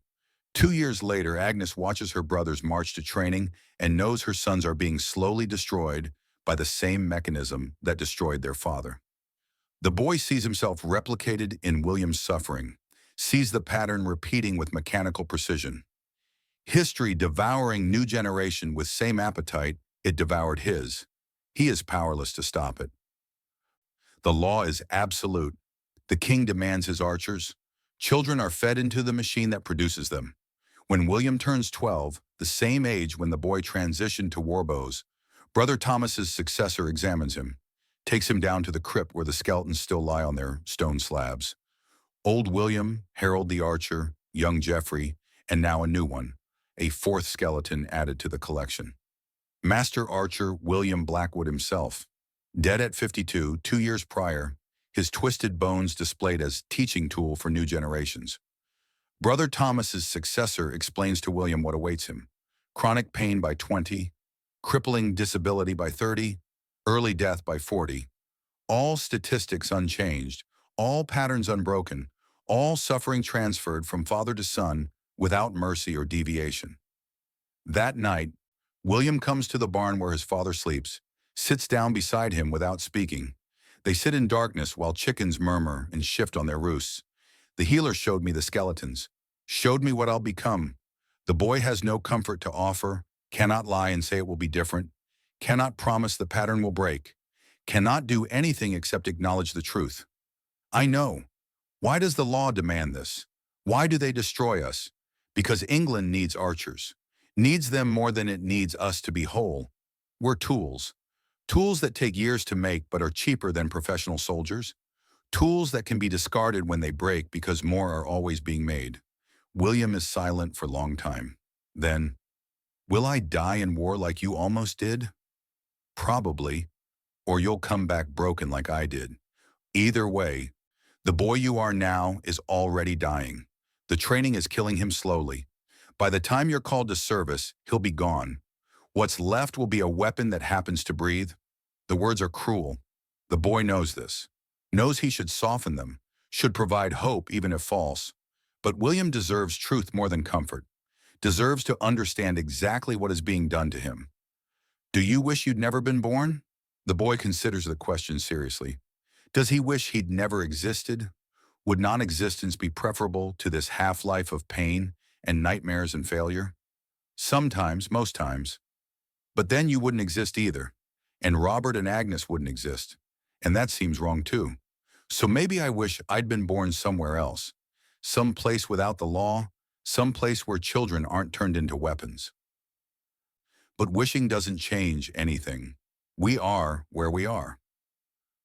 2 years later, Agnes watches her brothers march to training and knows her sons are being slowly destroyed by the same mechanism that destroyed their father. The boy sees himself replicated in William's suffering, sees the pattern repeating with mechanical precision. History devouring new generation with same appetite it devoured his. He is powerless to stop it. The law is absolute. The king demands his archers. Children are fed into the machine that produces them. When William turns 12, the same age when the boy transitioned to warbows, Brother Thomas's successor examines him, takes him down to the crypt where the skeletons still lie on their stone slabs. Old William, Harold the Archer, young Geoffrey, and now a new one, a 4th skeleton added to the collection. Master Archer William Blackwood himself, dead at 52, 2 years prior, his twisted bones displayed as teaching tool for new generations. Brother Thomas's successor explains to William what awaits him: chronic pain by 20, crippling disability by 30, early death by 40. All statistics unchanged, all patterns unbroken, all suffering transferred from father to son without mercy or deviation. That night, William comes to the barn where his father sleeps, sits down beside him without speaking. They sit in darkness while chickens murmur and shift on their roosts. The healer showed me the skeletons, showed me what I'll become. The boy has no comfort to offer, cannot lie and say it will be different, cannot promise the pattern will break, cannot do anything except acknowledge the truth. I know. Why does the law demand this? Why do they destroy us? Because England needs archers, needs them more than it needs us to be whole. We're tools. Tools that take years to make but are cheaper than professional soldiers. Tools that can be discarded when they break because more are always being made. William is silent for a long time. Then, will I die in war like you almost did? Probably. Or you'll come back broken like I did. Either way, the boy you are now is already dying. The training is killing him slowly. By the time you're called to service, he'll be gone. What's left will be a weapon that happens to breathe. The words are cruel. The boy knows this. Knows he should soften them, should provide hope even if false. But William deserves truth more than comfort, deserves to understand exactly what is being done to him. Do you wish you'd never been born? The boy considers the question seriously. Does he wish he'd never existed? Would non-existence be preferable to this half-life of pain and nightmares and failure? Sometimes, most times. But then you wouldn't exist either. And Robert and Agnes wouldn't exist. And that seems wrong too. So maybe I wish I'd been born somewhere else. Some place without the law, some place where children aren't turned into weapons. But wishing doesn't change anything. We are where we are.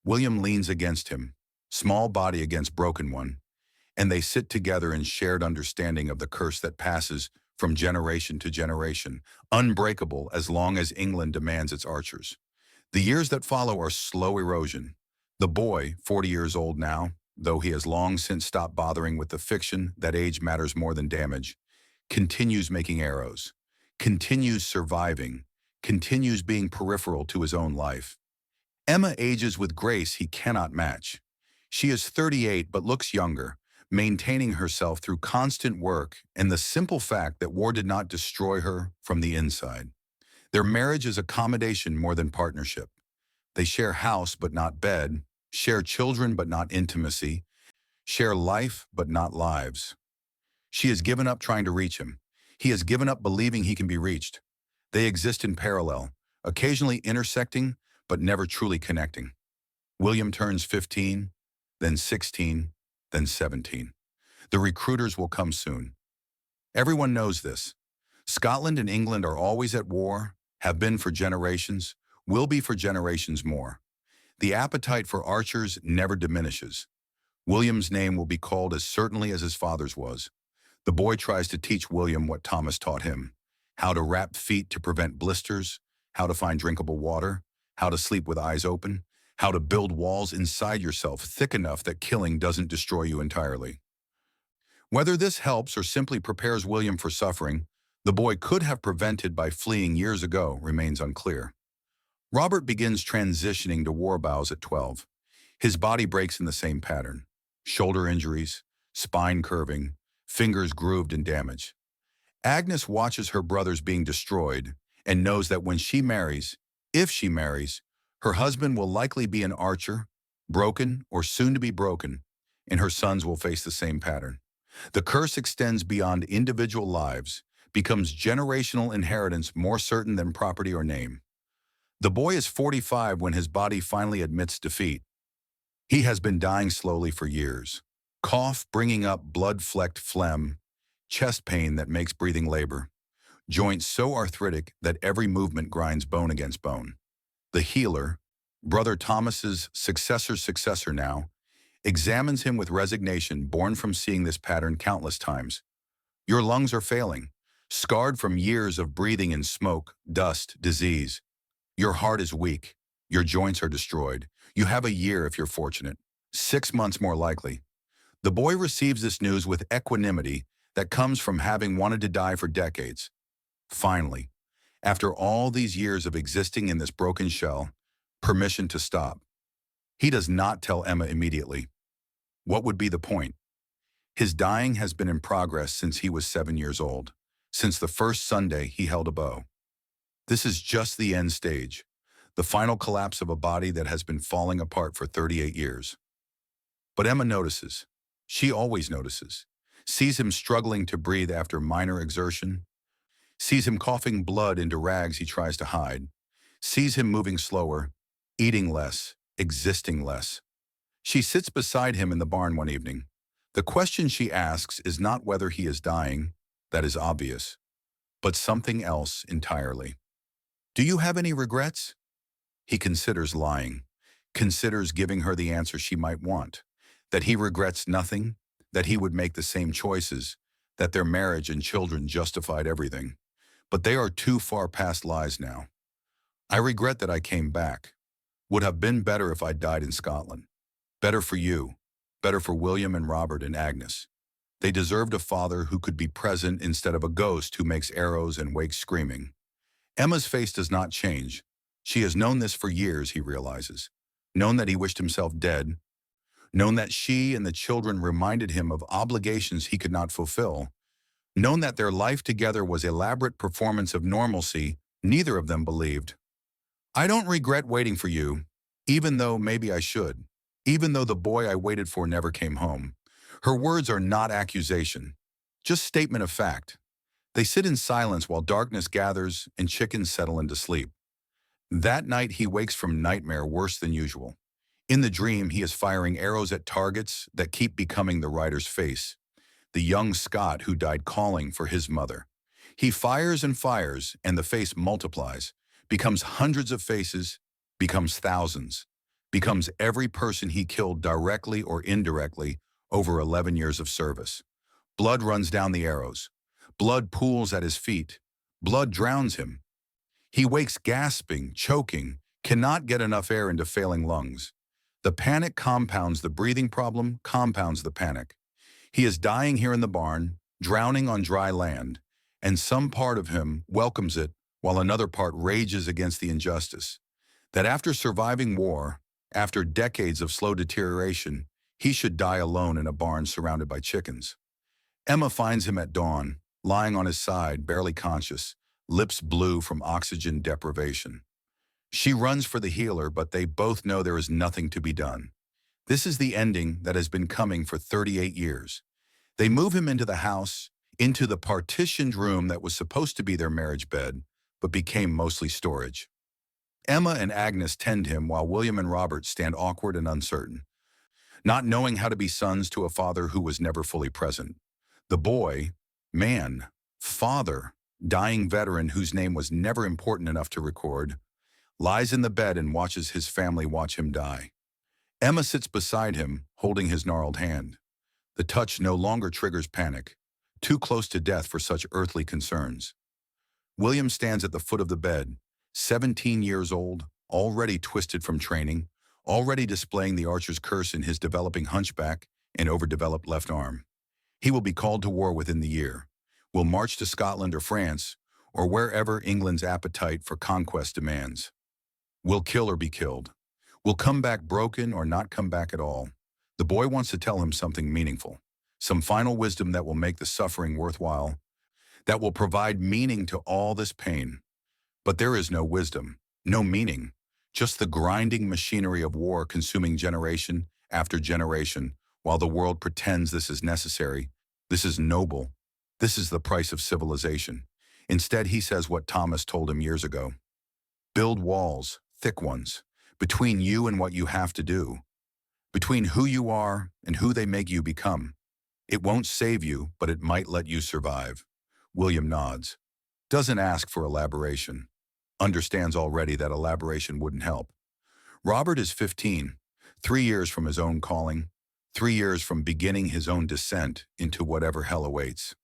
William leans against him, small body against broken one, and they sit together in shared understanding of the curse that passes from generation to generation, unbreakable as long as England demands its archers. The years that follow are slow erosion. The boy, 40 years old now, though he has long since stopped bothering with the fiction that age matters more than damage, continues making arrows, continues surviving, continues being peripheral to his own life. Emma ages with grace he cannot match. She is 38 but looks younger, maintaining herself through constant work and the simple fact that war did not destroy her from the inside. Their marriage is accommodation more than partnership. They share house but not bed, share children but not intimacy, share life but not lives. She has given up trying to reach him. He has given up believing he can be reached. They exist in parallel, occasionally intersecting but never truly connecting. William turns 15, then 16, then 17. The recruiters will come soon. Everyone knows this. Scotland and England are always at war, have been for generations, will be for generations more. The appetite for archers never diminishes. William's name will be called as certainly as his father's was. The boy tries to teach William what Thomas taught him: how to wrap feet to prevent blisters, how to find drinkable water, how to sleep with eyes open, how to build walls inside yourself thick enough that killing doesn't destroy you entirely. Whether this helps or simply prepares William for suffering the boy could have prevented by fleeing years ago remains unclear. Robert begins transitioning to war bows at 12. His body breaks in the same pattern: shoulder injuries, spine curving, fingers grooved and damaged. Agnes watches her brothers being destroyed and knows that when she marries, if she marries, her husband will likely be an archer, broken or soon to be broken, and her sons will face the same pattern. The curse extends beyond individual lives, becomes generational inheritance more certain than property or name. The boy is 45 when his body finally admits defeat. He has been dying slowly for years. Cough bringing up blood-flecked phlegm, chest pain that makes breathing labor, joints so arthritic that every movement grinds bone against bone. The healer, Brother Thomas's successor now, examines him with resignation born from seeing this pattern countless times. Your lungs are failing, scarred from years of breathing in smoke, dust, disease. Your heart is weak. Your joints are destroyed. You have a year if you're fortunate. 6 months more likely. The boy receives this news with equanimity that comes from having wanted to die for decades. Finally, after all these years of existing in this broken shell, permission to stop. He does not tell Emma immediately. What would be the point? His dying has been in progress since he was 7 years old, since the first Sunday he held a bow. This is just the end stage, the final collapse of a body that has been falling apart for 38 years. But Emma notices. She always notices, sees him struggling to breathe after minor exertion, sees him coughing blood into rags he tries to hide, sees him moving slower, eating less, existing less. She sits beside him in the barn one evening. The question she asks is not whether he is dying, that is obvious, but something else entirely. Do you have any regrets? He considers lying, considers giving her the answer she might want, that he regrets nothing, that he would make the same choices, that their marriage and children justified everything. But they are too far past lies now. I regret that I came back. Would have been better if I died in Scotland. Better for you. Better for William and Robert and Agnes. They deserved a father who could be present instead of a ghost who makes arrows and wakes screaming. Emma's face does not change. She has known this for years, he realizes. Known that he wished himself dead. Known that she and the children reminded him of obligations he could not fulfill. Known that their life together was elaborate performance of normalcy neither of them believed. I don't regret waiting for you, even though maybe I should. Even though the boy I waited for never came home. Her words are not accusation, just statement of fact. They sit in silence while darkness gathers and chickens settle into sleep. That night he wakes from nightmare worse than usual. In the dream he is firing arrows at targets that keep becoming the rider's face. The young Scot who died calling for his mother. He fires and fires, and the face multiplies, becomes hundreds of faces, becomes thousands, becomes every person he killed directly or indirectly over 11 years of service. Blood runs down the arrows. Blood pools at his feet. Blood drowns him. He wakes gasping, choking, cannot get enough air into failing lungs. The panic compounds the breathing problem, compounds the panic. He is dying here in the barn, drowning on dry land, and some part of him welcomes it while another part rages against the injustice. That after surviving war, after decades of slow deterioration, he should die alone in a barn surrounded by chickens. Emma finds him at dawn, lying on his side, barely conscious, lips blue from oxygen deprivation. She runs for the healer, but they both know there is nothing to be done. This is the ending that has been coming for 38 years. They move him into the house, into the partitioned room that was supposed to be their marriage bed, but became mostly storage. Emma and Agnes tend him while William and Robert stand awkward and uncertain, not knowing how to be sons to a father who was never fully present. The boy, man, father, dying veteran whose name was never important enough to record, lies in the bed and watches his family watch him die. Emma sits beside him, holding his gnarled hand. The touch no longer triggers panic, too close to death for such earthly concerns. William stands at the foot of the bed, 17 years old, already twisted from training, already displaying the archer's curse in his developing hunchback and overdeveloped left arm. He will be called to war within the year, will march to Scotland or France, or wherever England's appetite for conquest demands. Will kill or be killed. Will come back broken or not come back at all. The boy wants to tell him something meaningful, some final wisdom that will make the suffering worthwhile, that will provide meaning to all this pain. But there is no wisdom, no meaning, just the grinding machinery of war consuming generation after generation, while the world pretends this is necessary, this is noble, this is the price of civilization. Instead, he says what Thomas told him years ago. Build walls, thick ones, between you and what you have to do, between who you are and who they make you become. It won't save you, but it might let you survive. William nods. Doesn't ask for elaboration. Understands already that elaboration wouldn't help. Robert is 15, 3 years from his own calling, 3 years from beginning his own descent into whatever hell awaits.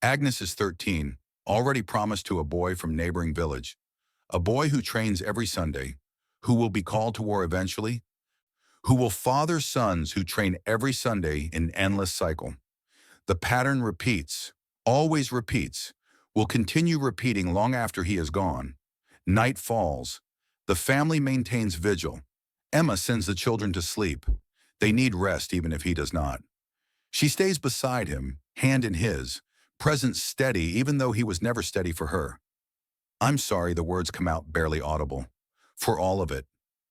Agnes is 13, already promised to a boy from neighboring village, a boy who trains every Sunday, who will be called to war eventually, who will father sons who train every Sunday in endless cycle. The pattern repeats, always repeats, will continue repeating long after he is gone. Night falls. The family maintains vigil. Emma sends the children to sleep. They need rest even if he does not. She stays beside him, hand in his, present steady even though he was never steady for her. I'm sorry, the words come out barely audible. For all of it.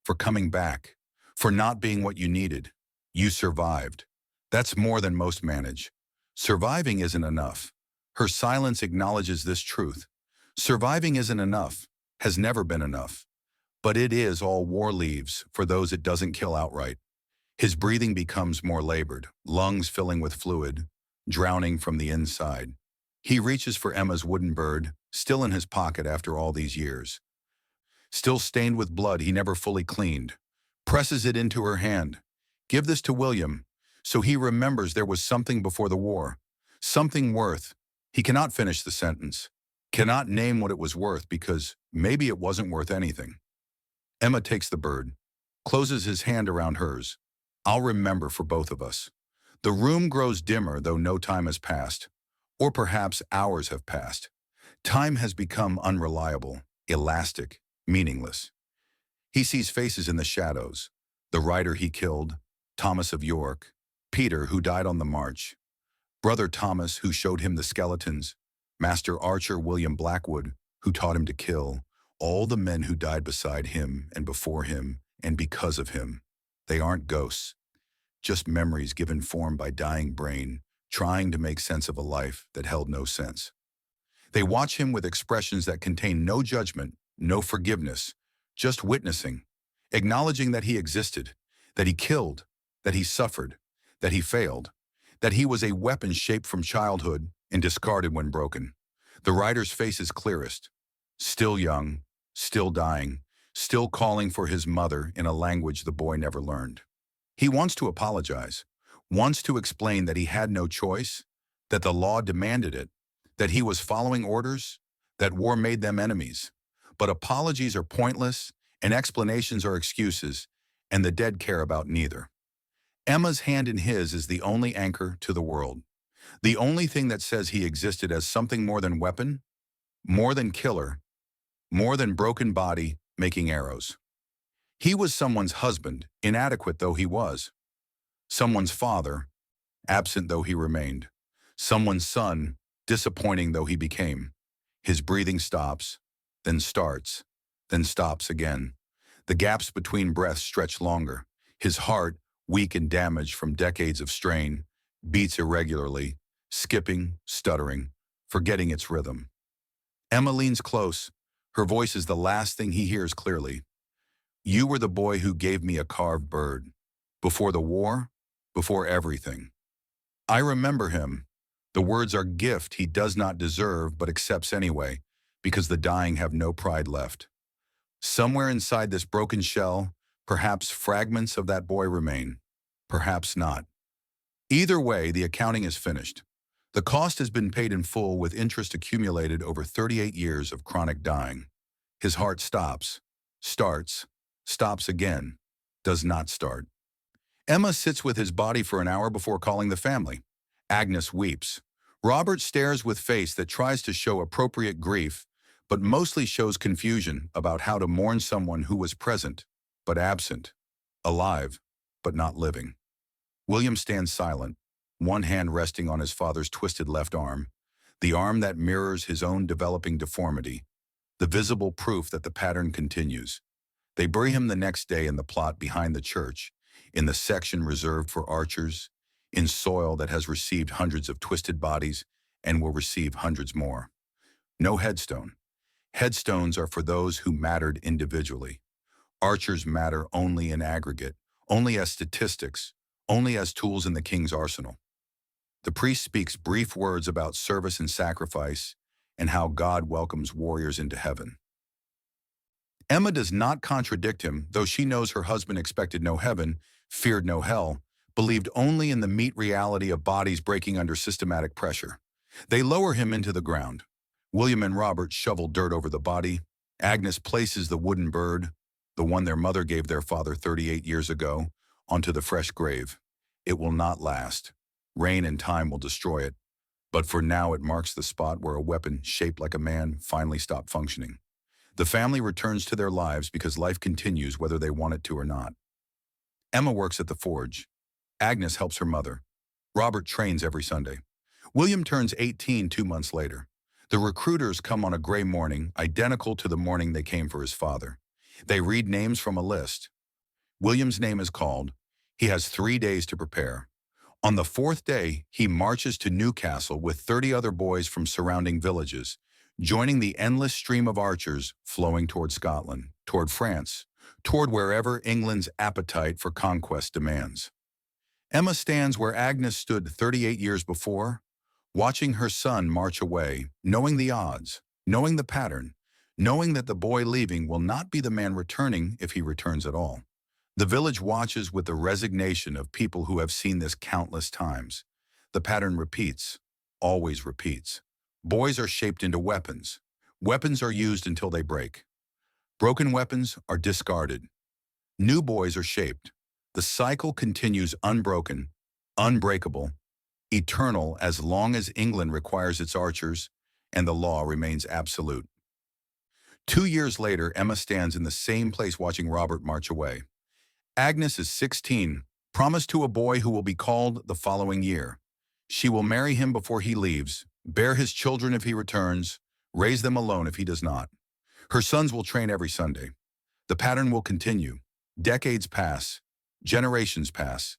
For coming back. For not being what you needed. You survived. That's more than most manage. Surviving isn't enough. Her silence acknowledges this truth. Surviving isn't enough, has never been enough. But it is all war leaves for those it doesn't kill outright. His breathing becomes more labored, lungs filling with fluid, drowning from the inside. He reaches for Emma's wooden bird, still in his pocket after all these years. Still stained with blood he never fully cleaned. Presses it into her hand. Give this to William, so he remembers there was something before the war. Something worth. He cannot finish the sentence. Cannot name what it was worth because maybe it wasn't worth anything. Emma takes the bird, closes his hand around hers. I'll remember for both of us. The room grows dimmer though no time has passed. Or perhaps hours have passed. Time has become unreliable, elastic, meaningless. He sees faces in the shadows. The rider he killed, Thomas of York, Peter who died on the march, Brother Thomas who showed him the skeletons, Master Archer William Blackwood who taught him to kill, all the men who died beside him and before him and because of him. They aren't ghosts, just memories given form by dying brain, trying to make sense of a life that held no sense. They watch him with expressions that contain no judgment, no forgiveness, just witnessing, acknowledging that he existed, that he killed, that he suffered, that he failed, that he was a weapon shaped from childhood and discarded when broken. The rider's face is clearest, still young, still dying, still calling for his mother in a language the boy never learned. He wants to apologize, wants to explain that he had no choice, that the law demanded it, that he was following orders, that war made them enemies. But apologies are pointless, and explanations are excuses, and the dead care about neither. Emma's hand in his is the only anchor to the world, the only thing that says he existed as something more than weapon, more than killer, more than broken body making arrows. He was someone's husband, inadequate though he was, someone's father, absent though he remained, someone's son, disappointing though he became. His breathing stops, then starts, then stops again. The gaps between breaths stretch longer. His heart, weak and damaged from decades of strain, beats irregularly, skipping, stuttering, forgetting its rhythm. Emma leans close. Her voice is the last thing he hears clearly. You were the boy who gave me a carved bird. Before the war, before everything. I remember him. The words are gift he does not deserve but accepts anyway, because the dying have no pride left. Somewhere inside this broken shell, perhaps fragments of that boy remain. Perhaps not. Either way, the accounting is finished. The cost has been paid in full with interest accumulated over 38 years of chronic dying. His heart stops, starts, stops again, does not start. Emma sits with his body for an hour before calling the family. Agnes weeps. Robert stares with face that tries to show appropriate grief, but mostly shows confusion about how to mourn someone who was present, but absent, alive, but not living. William stands silent, one hand resting on his father's twisted left arm, the arm that mirrors his own developing deformity, the visible proof that the pattern continues. They bury him the next day in the plot behind the church, in the section reserved for archers, in soil that has received hundreds of twisted bodies and will receive hundreds more. No headstone. Headstones are for those who mattered individually. Archers matter only in aggregate, only as statistics, only as tools in the king's arsenal. The priest speaks brief words about service and sacrifice and how God welcomes warriors into heaven. Emma does not contradict him, though she knows her husband expected no heaven, feared no hell, believed only in the meat reality of bodies breaking under systematic pressure. They lower him into the ground. William and Robert shovel dirt over the body. Agnes places the wooden bird, the one their mother gave their father 38 years ago, onto the fresh grave. It will not last. Rain and time will destroy it. But for now it marks the spot where a weapon shaped like a man finally stopped functioning. The family returns to their lives because life continues whether they want it to or not. Emma works at the forge. Agnes helps her mother. Robert trains every Sunday. William turns 18 2 months later. The recruiters come on a gray morning, identical to the morning they came for his father. They read names from a list. William's name is called. He has 3 days to prepare. On the fourth day, he marches to Newcastle with 30 other boys from surrounding villages, joining the endless stream of archers flowing toward Scotland, toward France, toward wherever England's appetite for conquest demands. Emma stands where Agnes stood 38 years before, watching her son march away, knowing the odds, knowing the pattern, knowing that the boy leaving will not be the man returning if he returns at all. The village watches with the resignation of people who have seen this countless times. The pattern repeats, always repeats. Boys are shaped into weapons. Weapons are used until they break. Broken weapons are discarded. New boys are shaped. The cycle continues unbroken, unbreakable, eternal as long as England requires its archers and the law remains absolute. 2 years later, Emma stands in the same place watching Robert march away. Agnes is 16, promised to a boy who will be called the following year. She will marry him before he leaves, bear his children if he returns, raise them alone if he does not. Her sons will train every Sunday. The pattern will continue. Decades pass, generations pass.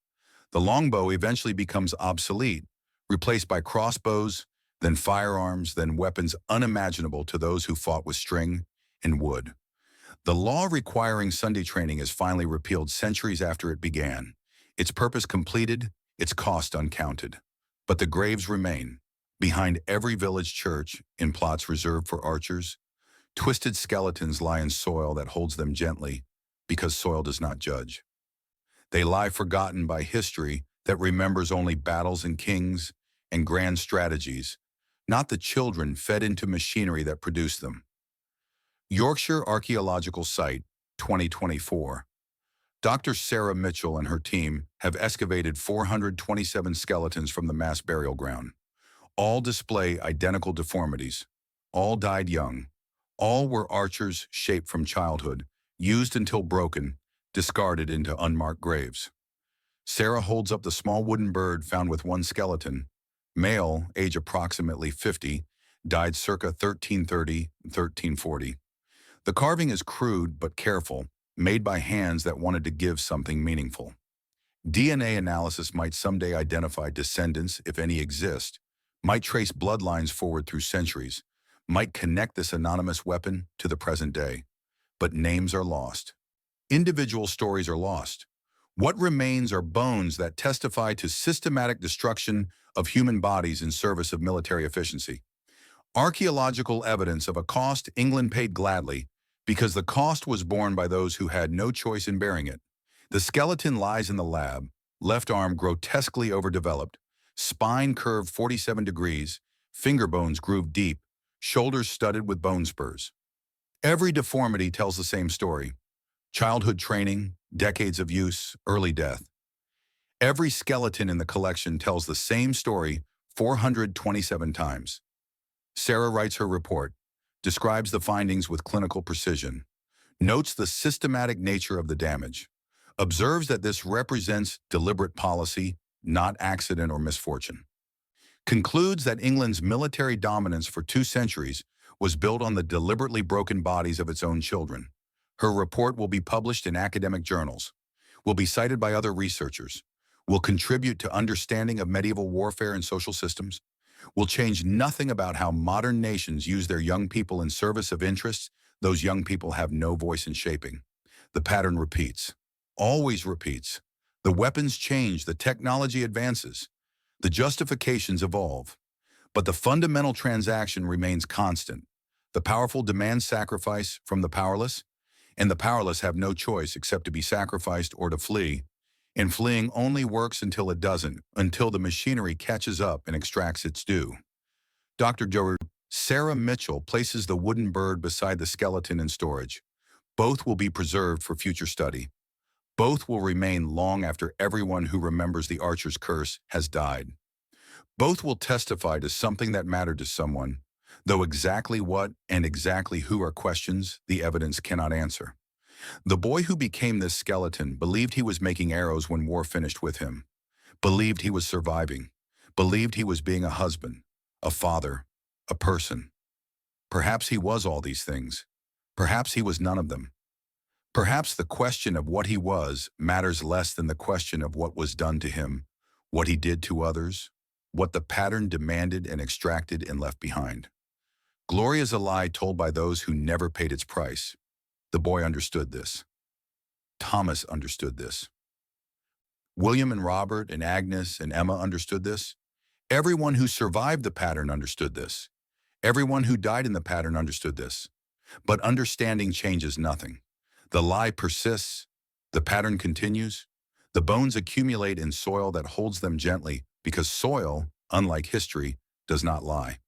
The longbow eventually becomes obsolete, replaced by crossbows, then firearms, then weapons unimaginable to those who fought with string and wood. The law requiring Sunday training is finally repealed centuries after it began, its purpose completed, its cost uncounted. But the graves remain. Behind every village church, in plots reserved for archers, twisted skeletons lie in soil that holds them gently, because soil does not judge. They lie forgotten by history that remembers only battles and kings and grand strategies, not the children fed into machinery that produced them. Yorkshire Archaeological Site, 2024. Dr. Sarah Mitchell and her team have excavated 427 skeletons from the mass burial ground. All display identical deformities. All died young. All were archers shaped from childhood, used until broken, discarded into unmarked graves. Sarah holds up the small wooden bird found with one skeleton. Male, age approximately 50, died circa 1330-1340. The carving is crude but careful, made by hands that wanted to give something meaningful. DNA analysis might someday identify descendants, if any exist, might trace bloodlines forward through centuries, might connect this anonymous weapon to the present day. But names are lost. Individual stories are lost. What remains are bones that testify to systematic destruction of human bodies in service of military efficiency. Archaeological evidence of a cost England paid gladly, because the cost was borne by those who had no choice in bearing it. The skeleton lies in the lab, left arm grotesquely overdeveloped, spine curved 47 degrees, finger bones grooved deep, shoulders studded with bone spurs. Every deformity tells the same story. Childhood training, decades of use, early death. Every skeleton in the collection tells the same story 427 times. Sarah writes her report, describes the findings with clinical precision, notes the systematic nature of the damage, observes that this represents deliberate policy, not accident or misfortune, concludes that England's military dominance for 2 centuries was built on the deliberately broken bodies of its own children. Her report will be published in academic journals, will be cited by other researchers, will contribute to understanding of medieval warfare and social systems, will change nothing about how modern nations use their young people in service of interests those young people have no voice in shaping. The pattern repeats, always repeats. The weapons change, the technology advances, the justifications evolve, but the fundamental transaction remains constant. The powerful demand sacrifice from the powerless, and the powerless have no choice except to be sacrificed or to flee. And fleeing only works until it doesn't, until the machinery catches up and extracts its due. Dr. Sarah Mitchell places the wooden bird beside the skeleton in storage. Both will be preserved for future study. Both will remain long after everyone who remembers the archer's curse has died. Both will testify to something that mattered to someone, though exactly what and exactly who are questions the evidence cannot answer. The boy who became this skeleton believed he was making arrows when war finished with him, believed he was surviving, believed he was being a husband, a father, a person. Perhaps he was all these things. Perhaps he was none of them. Perhaps the question of what he was matters less than the question of what was done to him, what he did to others, what the pattern demanded and extracted and left behind. Glory is a lie told by those who never paid its price. The boy understood this. Thomas understood this. William and Robert and Agnes and Emma understood this. Everyone who survived the pattern understood this. Everyone who died in the pattern understood this. But understanding changes nothing. The lie persists. The pattern continues. The bones accumulate in soil that holds them gently because soil, unlike history, does not lie.